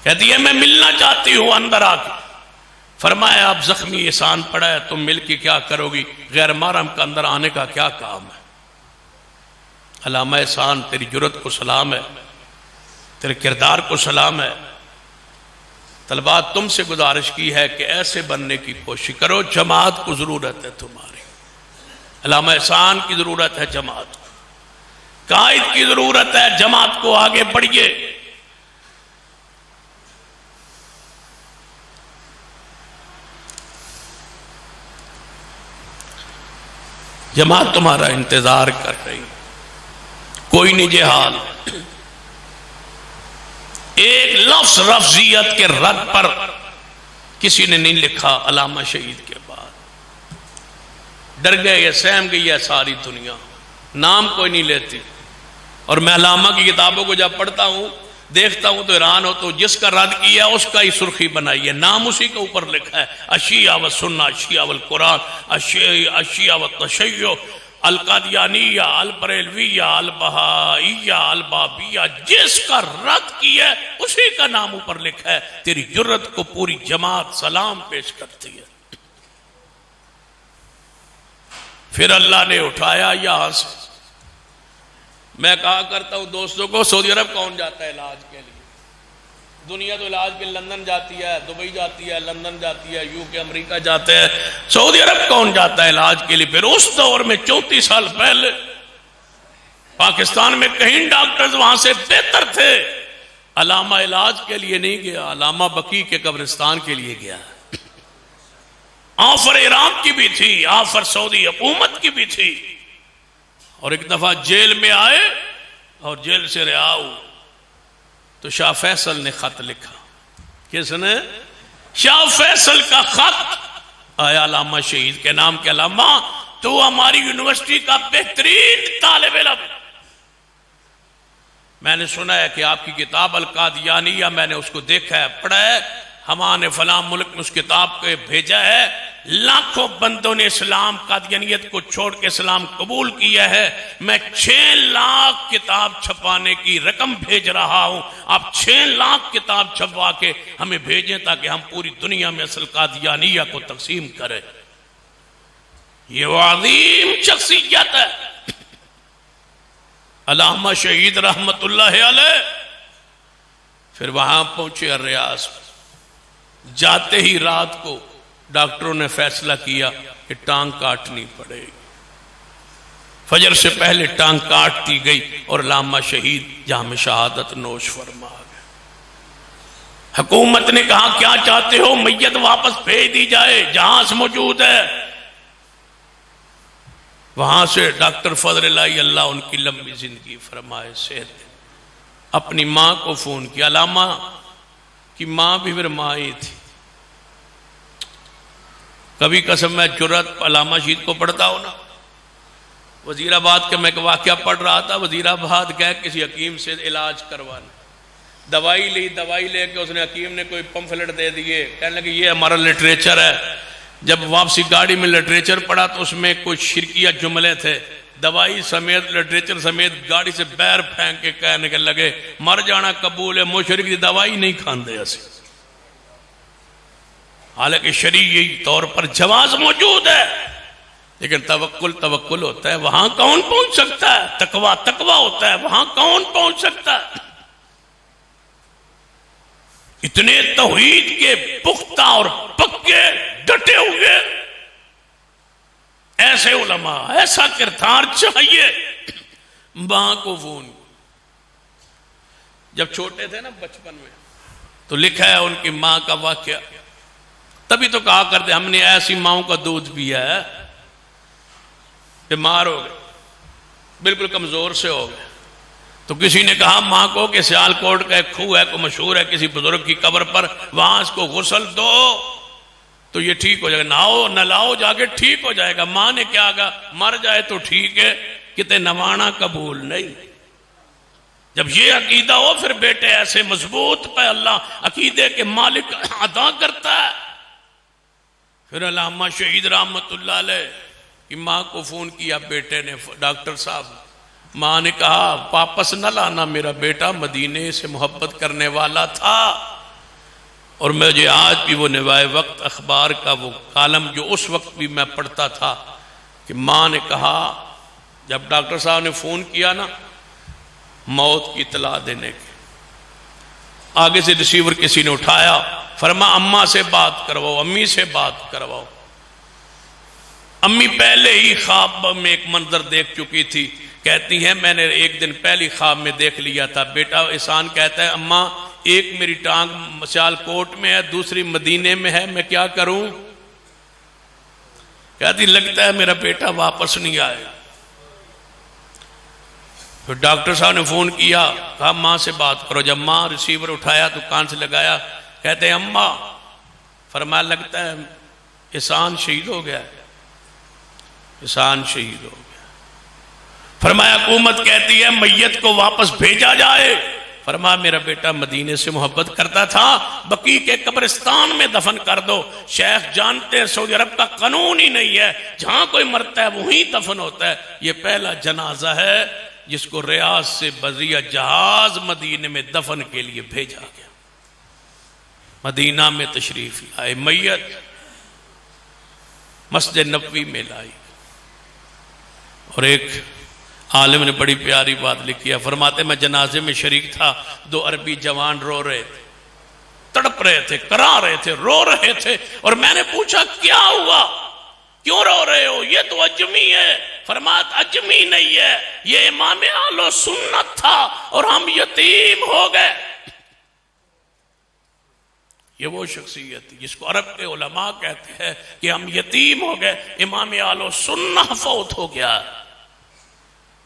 کہتی ہے میں ملنا چاہتی ہوں. اندر آ کے فرمایا آپ زخمی احسان پڑا ہے, تم مل کے کیا کرو گی؟ غیر محرم کا اندر آنے کا کیا کام ہے؟ علامہ احسان تیری جرت کو سلام ہے, تیرے کردار کو سلام ہے. طلباء تم سے گزارش کی ہے کہ ایسے بننے کی کوشش کرو. جماعت کو ضرورت ہے تمہاری, علامہ احسان کی ضرورت ہے جماعت کو, قائد کی ضرورت ہے جماعت کو. آگے بڑھیے. جماعت تمہارا انتظار کر رہی, کوئی نہیں جہال. ایک لفظ رفضیت کے رد پر کسی نے نہیں لکھا علامہ شہید کے بعد. ڈر گئے, سہم گئی ہے ساری دنیا, نام کوئی نہیں لیتی. اور میں علامہ کی کتابوں کو جب پڑھتا ہوں دیکھتا ہوں تو حیران ہوتا ہوں. جس کا رد کیا اس کا ہی سرخی بنائی ہے, نام اسی کے اوپر لکھا ہے. اشیعہ و سنہ, اشیعہ والقرآن, اشیعہ و تشیع, القادیانیہ, البریلویہ, البہائیہ, البابیہ. جس کا رد کیا ہے اسی کا نام اوپر لکھا ہے. تیری جرت کو پوری جماعت سلام پیش کرتی ہے. پھر اللہ نے اٹھایا یہاں سے. میں کہا کرتا ہوں دوستوں کو, سعودی عرب کون جاتا ہے علاج کے لیے؟ دنیا تو علاج کے لندن جاتی ہے, دبئی جاتی ہے, لندن جاتی ہے, UK امریکہ جاتے ہیں. سعودی عرب کون جاتا ہے علاج کے لیے؟ پھر اس دور میں 34 سال پہلے پاکستان میں کہیں ڈاکٹرز وہاں سے بہتر تھے. علامہ علاج کے لیے نہیں گیا, علامہ بقیع کے قبرستان کے لیے گیا. آفر عراق کی بھی تھی, آفر سعودی حکومت کی بھی تھی. اور ایک دفعہ جیل میں آئے اور جیل سے رہا ہو تو شاہ فیصل نے خط لکھا. کس نے؟ شاہ فیصل کا خط آیا علامہ شہید کے نام کے. علامہ تو ہماری یونیورسٹی کا بہترین طالب علم, میں نے سنا ہے کہ آپ کی کتاب القادیانیہ, میں نے اس کو دیکھا ہے, پڑھا ہے. ہمارے نے فلاں ملک میں اس کتاب کو بھیجا ہے. لاکھوں بندوں نے اسلام قادیانیت کو چھوڑ کے اسلام قبول کیا ہے. میں 6 لاکھ کتاب چھپانے کی رقم بھیج رہا ہوں. آپ 6 لاکھ کتاب چھپوا کے ہمیں بھیجیں تاکہ ہم پوری دنیا میں اصل قادیانیہ کو تقسیم کریں. یہ وہ عظیم شخصیت ہے. علامہ شہید رحمت اللہ علیہ پھر وہاں پہنچے الریاض، جاتے ہی رات کو ڈاکٹروں نے فیصلہ کیا کہ ٹانگ کاٹنی پڑے گی۔ فجر سے پہلے ٹانگ کاٹ دی گئی اور علامہ شہید جام شہادت نوش فرما گئے۔ حکومت نے کہا کیا چاہتے ہو؟ میت واپس بھیج دی جائے، جہاز موجود ہے۔ وہاں سے ڈاکٹر فضل اللہ اللہ ان کی لمبی زندگی فرمائے صحت، اپنی ماں کو فون کیا۔ علامہ کی ماں بھی پھر ماں ہی تھی۔ کبھی قسم میں جرات علامہ شہید کو پڑھتا ہوں نا، وزیر آباد کا میں ایک واقعہ پڑھ رہا تھا، وزیر آباد گئے کسی حکیم سے علاج کروانے، دوائی لی، دوائی لے کے اس نے حکیم نے کوئی پمفلٹ دے دیے، کہنے لگے یہ ہمارا لٹریچر ہے۔ جب واپسی گاڑی میں لٹریچر پڑھا تو اس میں کچھ شرکیہ جملے تھے، دوائی سمیت لٹریچر سمیت گاڑی سے باہر پھینک کے کہنے کے لگے مر جانا قبول ہے، مشرک دی دوائی نہیں کھاندے اسے۔ حالانکہ شرعی طور پر جواز موجود ہے، لیکن توکل ہوتا ہے، وہاں کون پہنچ سکتا ہے؟ تقوی ہوتا ہے، وہاں کون پہنچ سکتا ہے؟ اتنے توحید کے پختہ اور پکے ڈٹے ہوئے ایسے علماء، ایسا کردار چاہیے۔ ماں کو فون، جب چھوٹے تھے نا بچپن میں تو لکھا ہے ان کی ماں کا واقعہ، تبھی تو کہا کرتے ہم نے ایسی ماؤں کا دودھ پیا ہے، بیمار ہو گئے، بالکل کمزور سے ہو گئے، تو کسی نے کہا ماں کو کہ سیال کوٹ کا ایک کھو ہے، کو مشہور ہے کسی بزرگ کی قبر پر، وہاں اس کو غسل دو تو یہ ٹھیک ہو جائے گا، نہاؤ نہ لاؤ جا کے ٹھیک ہو جائے گا۔ ماں نے کیا کہا مر جائے تو ٹھیک ہے، کتے نوانا قبول نہیں۔ جب یہ عقیدہ ہو پھر بیٹے ایسے مضبوط پہ اللہ عقیدے کے مالک ادا کرتا ہے۔ پھر علامہ شہید رحمت اللہ علیہ کی ماں کو فون کیا بیٹے نے، ڈاکٹر صاحب، ماں نے کہا واپس نہ لانا، میرا بیٹا مدینے سے محبت کرنے والا تھا، اور مجھے آج بھی وہ نوائے وقت اخبار کا وہ کالم جو اس وقت بھی میں پڑھتا تھا کہ ماں نے کہا جب ڈاکٹر صاحب نے فون کیا نا موت کی اطلاع دینے کے، آگے سے ریسیور کسی نے اٹھایا، فرما اماں سے بات کرواؤ، امی سے بات کرواؤ۔ امی پہلے ہی خواب میں ایک منظر دیکھ چکی تھی، کہتی ہیں میں نے ایک دن پہلی خواب میں دیکھ لیا تھا۔ بیٹا احسان کہتا ہے اماں ایک میری ٹانگ سیال کوٹ میں ہے، دوسری مدینے میں ہے، میں کیا کروں؟ کہتی لگتا ہے میرا بیٹا واپس نہیں آئے۔ پھر ڈاکٹر صاحب نے فون کیا، کہا ماں سے بات کرو۔ جب ماں ریسیور اٹھایا تو کان سے لگایا، کہتے ہیں اماں، فرمایا لگتا ہے احسان شہید ہو گیا، احسان شہید ہو گیا۔ فرمایا حکومت کہتی ہے میت کو واپس بھیجا جائے، فرمایا میرا بیٹا مدینے سے محبت کرتا تھا، بقیع کے قبرستان میں دفن کر دو۔ شیخ جانتے ہیں سعودی عرب کا قانون ہی نہیں ہے، جہاں کوئی مرتا ہے وہیں دفن ہوتا ہے۔ یہ پہلا جنازہ ہے جس کو ریاض سے بذریعہ جہاز مدینے میں دفن کے لیے بھیجا گیا۔ مدینہ میں تشریف لائے، میت مسجد نبوی میں لائی، اور ایک عالم نے بڑی پیاری بات لکھی ہے، فرماتے میں جنازے میں شریک تھا، دو عربی جوان رو رہے تھے، تڑپ رہے تھے، کرا رہے تھے، رو رہے تھے، اور میں نے پوچھا کیا ہوا، کیوں رو رہے ہو؟ یہ تو اجمی ہے۔ فرمایا اجمی نہیں ہے، یہ امام اہل سنت تھا اور ہم یتیم ہو گئے۔ یہ وہ شخصیت جس کو عرب کے علماء کہتے ہیں کہ ہم یتیم ہو گئے، امام اہل سنت فوت ہو گیا۔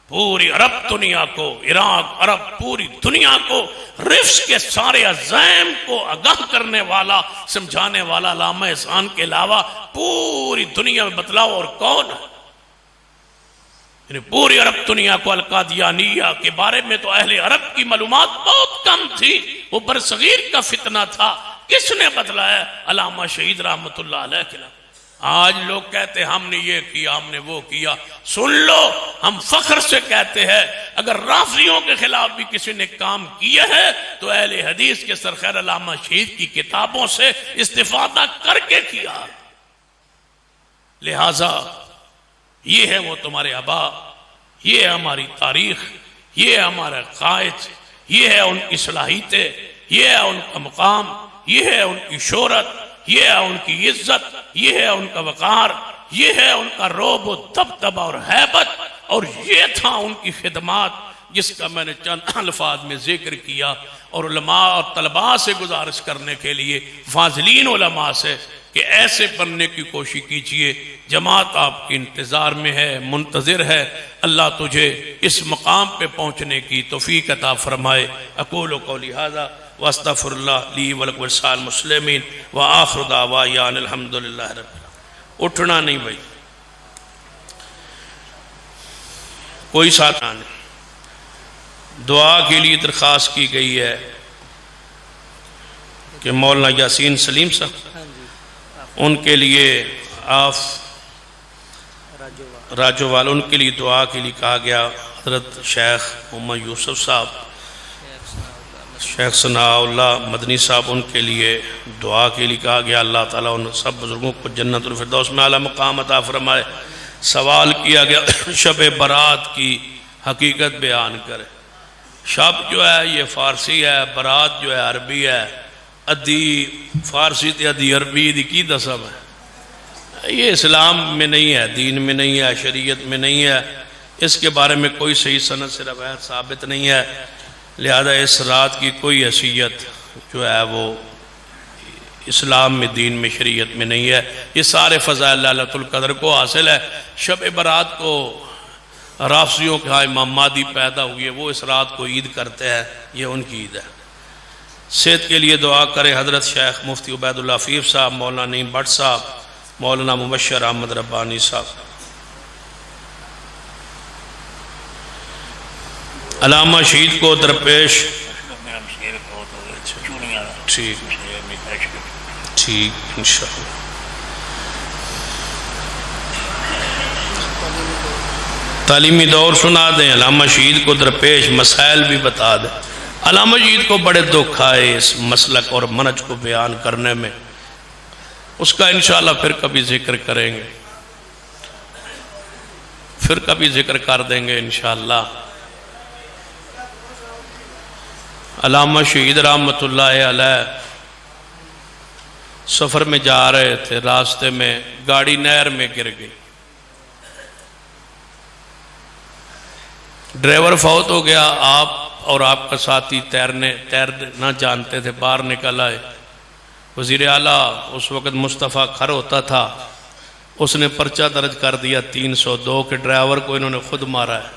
پوری عرب دنیا کو، عراق عرب پوری دنیا کو رفس کے سارے عزائم کو آگاہ کرنے والا، سمجھانے والا علامہ احسان کے علاوہ پوری دنیا میں بتلاؤ اور کون ہے؟ یعنی پوری عرب دنیا کو القادیانیہ کے بارے میں تو اہل عرب کی معلومات بہت کم تھی، وہ برصغیر کا فتنہ تھا۔ کس نے بتلایا؟ علامہ شہید رحمت اللہ علیہ کے علاوہ۔ آج لوگ کہتے ہیں ہم نے یہ کیا، ہم نے وہ کیا۔ سن لو، ہم فخر سے کہتے ہیں اگر رافضیوں کے خلاف بھی کسی نے کام کیا ہے تو اہل حدیث کے سرخیر علامہ شہید کی کتابوں سے استفادہ کر کے کیا۔ لہذا یہ ہے وہ تمہارے آبا، یہ ہے ہماری تاریخ، یہ ہے ہمارا قائد، یہ ہے ان کی صلاحیتیں، یہ ہے ان کا مقام، یہ ہے ان کی شہرت، یہ ہے ان کی عزت، یہ ہے ان کا وقار، یہ ہے ان کا رعب و دبدبہ اور ہیبت، اور یہ تھا ان کی خدمات جس کا میں نے چند الفاظ میں ذکر کیا، اور علماء اور طلباء سے گزارش کرنے کے لیے، فاضلین علماء سے، کہ ایسے بننے کی کوشش کیجئے۔ جماعت آپ کی انتظار میں ہے، منتظر ہے۔ اللہ تجھے اس مقام پہ پہنچنے کی توفیق عطا فرمائے۔ اقول قولی ھذا واستغفر اللہ لی ولکم ولسائر المسلمین وآخر دعوانا ان الحمدللہ رب العالمین۔ اٹھنا نہیں بھائی، کوئی ساتھ نہیں۔ دعا کے لیے درخواست کی گئی ہے کہ مولانا یاسین سلیم صاحب، ان کے لیے آف راجوال، ان کے لیے دعا کے لیے کہا گیا۔ حضرت شیخ محمد یوسف صاحب، شیخ ثناء اللہ مدنی صاحب، ان کے لیے دعا کے لیے کہا گیا۔ اللہ تعالیٰ ان سب بزرگوں کو جنت الفردوس میں اعلیٰ مقام عطا فرمائے۔ سوال کیا گیا شب برات کی حقیقت بیان کرے۔ شب جو ہے یہ فارسی ہے، برات جو ہے عربی ہے، ادھی فارسی تے ادھی عربی دی کی دسم ہے۔ یہ اسلام میں نہیں ہے، دین میں نہیں ہے، شریعت میں نہیں ہے، اس کے بارے میں کوئی صحیح سند سے روایت ثابت نہیں ہے، لہذا اس رات کی کوئی حیثیت جو ہے وہ اسلام میں، دین میں، شریعت میں نہیں ہے۔ یہ سارے فضائل لیلۃ القدر کو حاصل ہے۔ شب برات کو رافضیوں کے ہاں امام مہدی پیدا ہوئے، وہ اس رات کو عید کرتے ہیں، یہ ان کی عید ہے۔ صحت کے لیے دعا کریں حضرت شیخ مفتی عبید اللہ فیف صاحب، مولانا نعیم بٹ صاحب، مولانا مبشر احمد ربانی صاحب۔ علامہ شہید کو درپیش ٹھیک ٹھیک انشاءاللہ۔ تعلیمی دور سنا دیں، علامہ شہید کو درپیش مسائل بھی بتا دیں۔ علامہ شہید کو بڑے دکھ آئے اس مسلک اور منہج کو بیان کرنے میں، اس کا انشاءاللہ پھر کبھی ذکر کریں گے، پھر کبھی ذکر کر دیں گے انشاءاللہ۔ علامہ شہید رحمت اللہ علیہ سفر میں جا رہے تھے، راستے میں گاڑی نہر میں گر گئی، ڈرائیور فوت ہو گیا، آپ اور آپ کا ساتھی تیرنا جانتے تھے، باہر نکل آئے۔ وزیر اعلیٰ اس وقت مصطفیٰ کھر ہوتا تھا، اس نے پرچہ درج کر دیا 302 کے ڈرائیور کو انہوں نے خود مارا ہے۔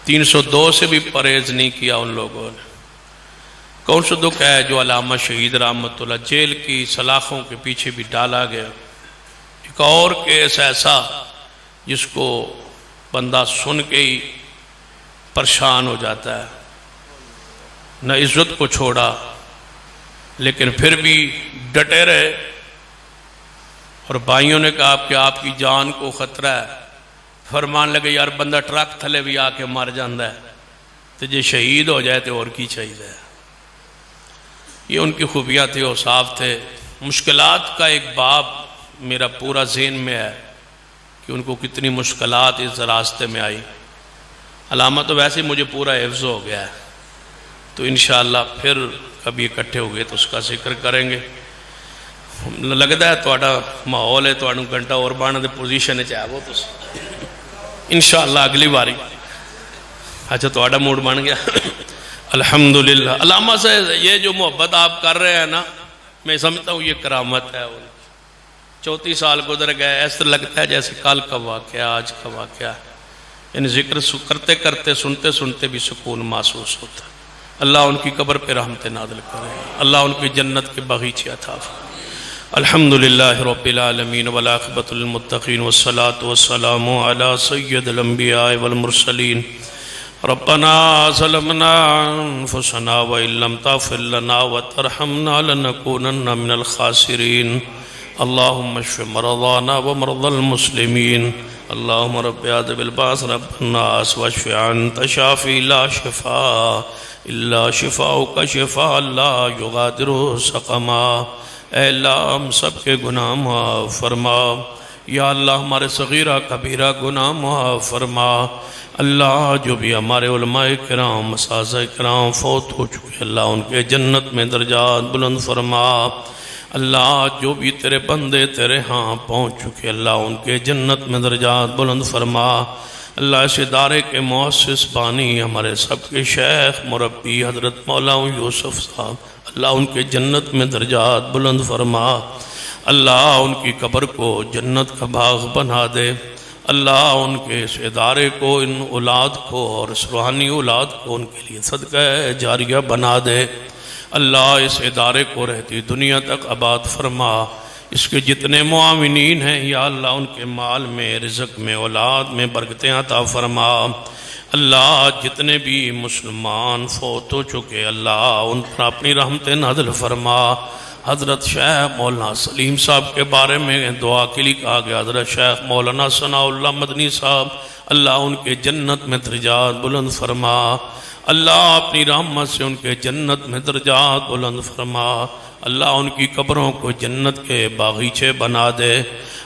302 سے بھی پرہیز نہیں کیا ان لوگوں نے۔ کون سا دکھ ہے جو علامہ شہید رحمت اللہ جیل کی سلاخوں کے پیچھے بھی ڈالا گیا۔ ایک اور کیس ایسا جس کو بندہ سن کے ہی پریشان ہو جاتا ہے، نہ عزت کو چھوڑا لیکن پھر بھی ڈٹے رہے، اور بھائیوں نے کہا کہ آپ کی جان کو خطرہ ہے، فرمان لگے یار بندہ ٹرک تھلے بھی آ کے مر جاندہ ہے تو جے شہید ہو جائے تو اور کی چاہیے۔ یہ ان کی خوبیاں تھی، وہ صاف تھے۔ مشکلات کا ایک باب میرا پورا ذہن میں ہے کہ ان کو کتنی مشکلات اس راستے میں آئی۔ علامہ تو ویسے مجھے پورا حفظ ہو گیا ہے، تو انشاءاللہ پھر کبھی اکٹھے ہوئے تو اس کا ذکر کریں گے۔ لگتا ہے تھوڑا ماحول ہے، تھوڑا گھنٹہ اور بانا دے پوزیشن چاہے وہ تو انشاءاللہ اگلی باری۔ اچھا تھوڑا موڈ بن گیا الحمدللہ۔ علامہ سے یہ جو محبت آپ کر رہے ہیں نا، میں سمجھتا ہوں یہ کرامت ہے۔ 34 سال گزر گئے، ایسا لگتا ہے جیسے کل کا واقعہ، آج کا واقعہ، یعنی ذکر کرتے کرتے سنتے سنتے بھی سکون محسوس ہوتا ہے۔ اللہ ان کی قبر پہ رحمت نازل کرے، اللہ ان کی جنت کے باغیچے عطا فرمائے۔ الحمدللہ رب العالمین والعاقبۃ للمتقین والصلاة والسلام علی سید الانبیاء والمرسلین۔ ربنا ظلمنا انفسنا وان لم تغفر لنا وترحمنا لنكونن من الخاسرین۔ اللهم اشف مرضانا ومرضى المسلمين، اللهم رب اذهب الباس رب الناس واشف انت شافي لا شفاء الا شفاؤك شفاء لا يغادر سقما۔ اے اللہ ہم سب کے گناہ معاف فرما، یا اللہ ہمارے صغیرہ کبیرہ گناہ معاف فرما۔ اللہ جو بھی ہمارے علماء کرام اساتذہ کرام فوت ہو چکے اللہ ان کے جنت میں درجات بلند فرما۔ اللہ جو بھی تیرے بندے تیرے ہاں پہنچ چکے اللہ ان کے جنت میں درجات بلند فرما۔ اللہ اس ادارے کے مؤسس بانی ہمارے سب کے شیخ مربی حضرت مولانا یوسف صاحب اللہ ان کے جنت میں درجات بلند فرما۔ اللہ ان کی قبر کو جنت کا باغ بنا دے۔ اللہ ان کے اس ادارے کو ان اولاد کو اور اس روحانی اولاد کو ان کے لیے صدقہ جاریہ بنا دے۔ اللہ اس ادارے کو رہتی دنیا تک آباد فرما۔ اس کے جتنے معاونین ہیں یا اللہ ان کے مال میں رزق میں اولاد میں برکتیں عطا فرما۔ اللہ جتنے بھی مسلمان فوت ہو چکے اللہ ان پر اپنی رحمت نازل فرما۔ حضرت شیخ مولانا سلیم صاحب کے بارے میں دعا کے لیے کہا گیا، حضرت شیخ مولانا ثناء اللہ مدنی صاحب اللہ ان کے جنت میں درجات بلند فرما۔ اللہ اپنی رحمت سے ان کے جنت میں درجات بلند فرما۔ اللہ ان کی قبروں کو جنت کے باغیچے بنا دے۔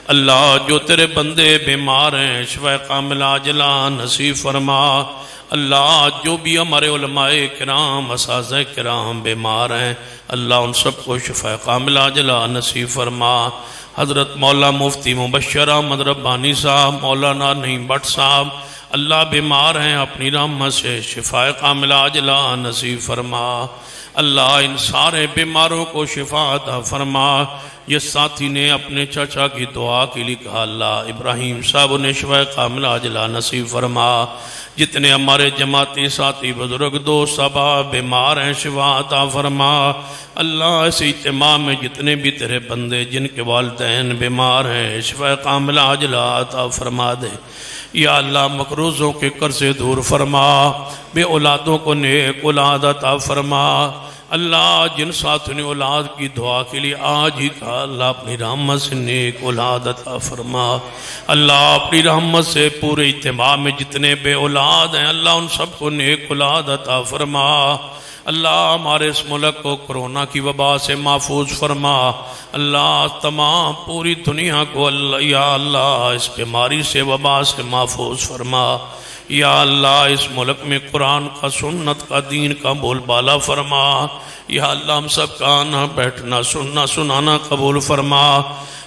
اللہ جو تیرے بندے بیمار ہیں شفا کاملہ عاجلہ نصیب فرما۔ اللہ جو بھی ہمارے علماء کرام اساتذہ کرام بیمار ہیں اللہ ان سب کو شفا کاملہ عاجلہ نصیب فرما۔ حضرت مولا مفتی مبشر احمد ربانی صاحب مولانا نعیم بٹ صاحب اللہ بیمار ہیں اپنی رحمت سے شفا کاملہ عاجلہ نصیب فرما۔ اللہ ان سارے بیماروں کو شفا عطا فرما۔ جس ساتھی نے اپنے چچا کی دعا کے لیے کہا اللہ ابراہیم صاحب انہیں شفا کاملہ عاجلہ نصیب فرما۔ جتنے ہمارے جماعتی ساتھی بزرگ دوست احباب بیمار ہیں شفا عطا فرما۔ اللہ اس اجتماع میں جتنے بھی تیرے بندے جن کے والدین بیمار ہیں شفا کاملہ عاجلہ عطا فرما دے۔ یا اللہ مقروضوں کے قرضے دور فرما، بے اولادوں کو نیک اولاد عطا فرما۔ اللہ جن ساتھوں نے اولاد کی دعا کے لیے آج ہی کہا اللہ اپنی رحمت سے نیک اولاد عطا فرما۔ اللہ اپنی رحمت سے پورے اجتماع میں جتنے بے اولاد ہیں اللہ ان سب کو نیک اولاد عطا فرما۔ اللہ ہمارے اس ملک کو کرونا کی وبا سے محفوظ فرما۔ اللہ تمام پوری دنیا کو اللہ یا اللہ اس بیماری سے وبا سے محفوظ فرما۔ یا اللہ اس ملک میں قرآن کا سنت کا دین کا بول بالا فرما۔ یا اللہ ہم سب کا آنا بیٹھنا سننا سنانا قبول فرما۔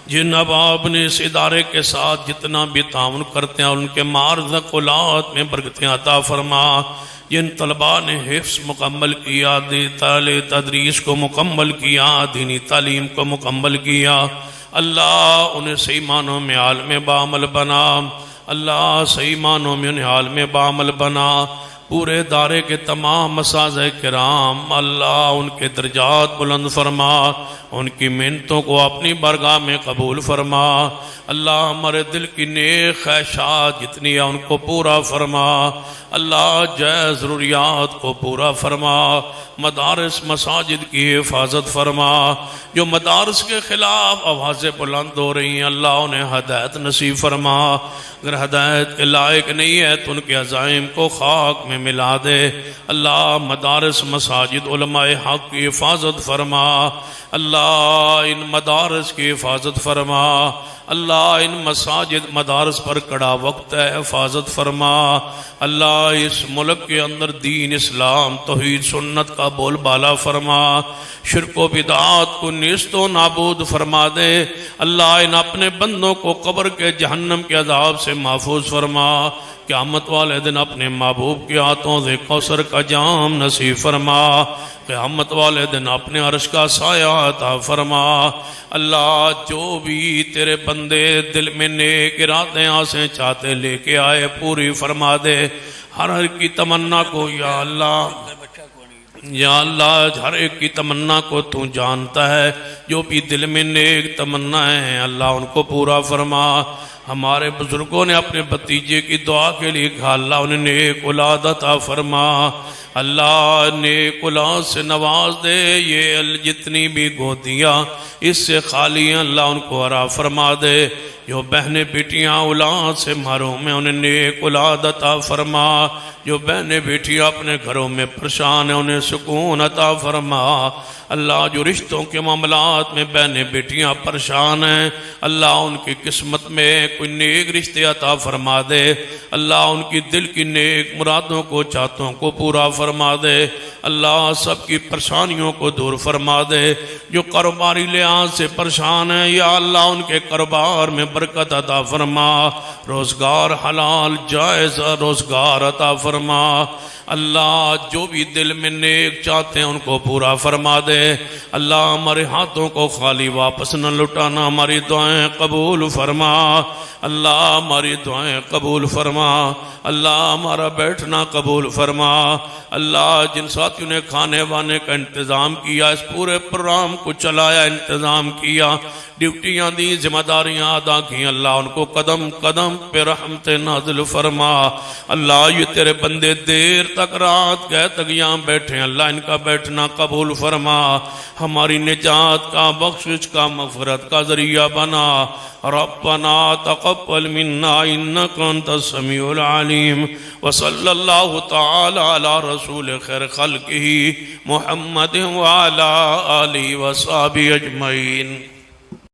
جن احباب نے اس ادارے کے ساتھ جتنا بھی تعاون کرتے ہیں ان کے مارزق اولاد میں برکتیں عطا فرما۔ جن طلباء نے حفظ مکمل کیا تعلیم تدریس کو مکمل کیا دینی تعلیم کو مکمل کیا اللہ انہیں صحیح معنوں میں عالم بعمل بنا۔ اللہ صحیح معنوں میں انہیں عالم بعمل بنا۔ پورے دارے کے تمام اساتذہ کرام اللہ ان کے درجات بلند فرما، ان کی منتوں کو اپنی بارگاہ میں قبول فرما۔ اللہ ہمارے دل کی نیک خواہشات جتنی ہیں ان کو پورا فرما۔ اللہ جائز ضروریات کو پورا فرما۔ مدارس مساجد کی حفاظت فرما۔ جو مدارس کے خلاف آوازیں بلند ہو رہی ہیں اللہ انہیں ہدایت نصیب فرما۔ اگر ہدایت کے لائق نہیں ہے تو ان کے عزائم کو خاک میں ملا دے۔ اللہ مدارس مساجد علماء حق کی حفاظت فرما۔ اللہ ان مدارس کی حفاظت فرما۔ اللہ ان مساجد مدارس پر کڑا وقت ہے حفاظت فرما۔ اللہ اس ملک کے اندر دین اسلام توحید سنت کا بول بالا فرما۔ شرک و بدعات کو نیست و نابود فرما دے۔ اللہ ان اپنے بندوں کو قبر کے جہنم کے عذاب سے محفوظ فرما۔ قیامت والے دن اپنے محبوب کے ہاتھوں سے کوثر کا جام نصیب فرما۔ قیامت والے دن اپنے عرش کا سایہ عطا فرما۔ اللہ جو بھی تیرے بندے دل میں نیک ارادے آسیں چاہتے لے کے آئے پوری فرما دے۔ ہر کی تمنا کو یا اللہ ہر ایک کی تمنا کو تو جانتا ہے۔ جو بھی دل میں نیک تمنا ہے اللہ ان کو پورا فرما۔ ہمارے بزرگوں نے اپنے بھتیجے کی دعا کے لیے کہا اللہ انہیں نیک اولاد عطا فرما۔ اللہ نیک اولاد سے نواز دے۔ یہ جتنی بھی گودیاں اس سے خالی ہیں اللہ ان کو عطا فرما دے۔ جو بہنیں بیٹیاں اولاد سے محروم ہیں انہیں نیک اولاد عطا فرما۔ جو بہنیں بیٹیاں اپنے گھروں میں پریشان ہیں انہیں سکون عطا فرما اللہ جو رشتوں کے معاملات میں بہنیں بیٹیاں پریشان ہیں اللہ ان کی قسمت میں کوئی نیک رشتے عطا فرما دے اللہ ان کی دل کی نیک مرادوں کو چاہتوں کو پورا فرما دے اللہ سب کی پریشانیوں کو دور فرما دے جو کاروباری لحاظ سے پریشان ہیں یا اللہ ان کے کاروبار میں برکت عطا فرما روزگار حلال جائز روزگار عطا فرما اللہ جو بھی دل میں نیک چاہتے ہیں ان کو پورا فرما دے اللہ ہمارے ہاتھوں کو خالی واپس نہ لٹانا ہماری دعائیں قبول فرما اللہ ہماری دعائیں قبول فرما اللہ ہمارا بیٹھنا قبول فرما اللہ جن ساتھیوں نے کھانے وانے کا انتظام کیا اس پورے پروگرام کو چلایا انتظام کیا ڈیوٹیاں دی ذمہ داریاں ادا کی اللہ ان کو قدم قدم پہ رحمت نازل فرما اللہ یہ تیرے بندے دیر تک رات گئے تک یہاں بیٹھے اللہ ان کا بیٹھنا قبول فرما ہماری نجات کا بخشش کا مغفرت کا ذریعہ بنا ربنا تقبل منا انك انت السميع العليم وصلى الله تعالى على رسول خير خلقه محمد وعلى آله وصحبه اجمعين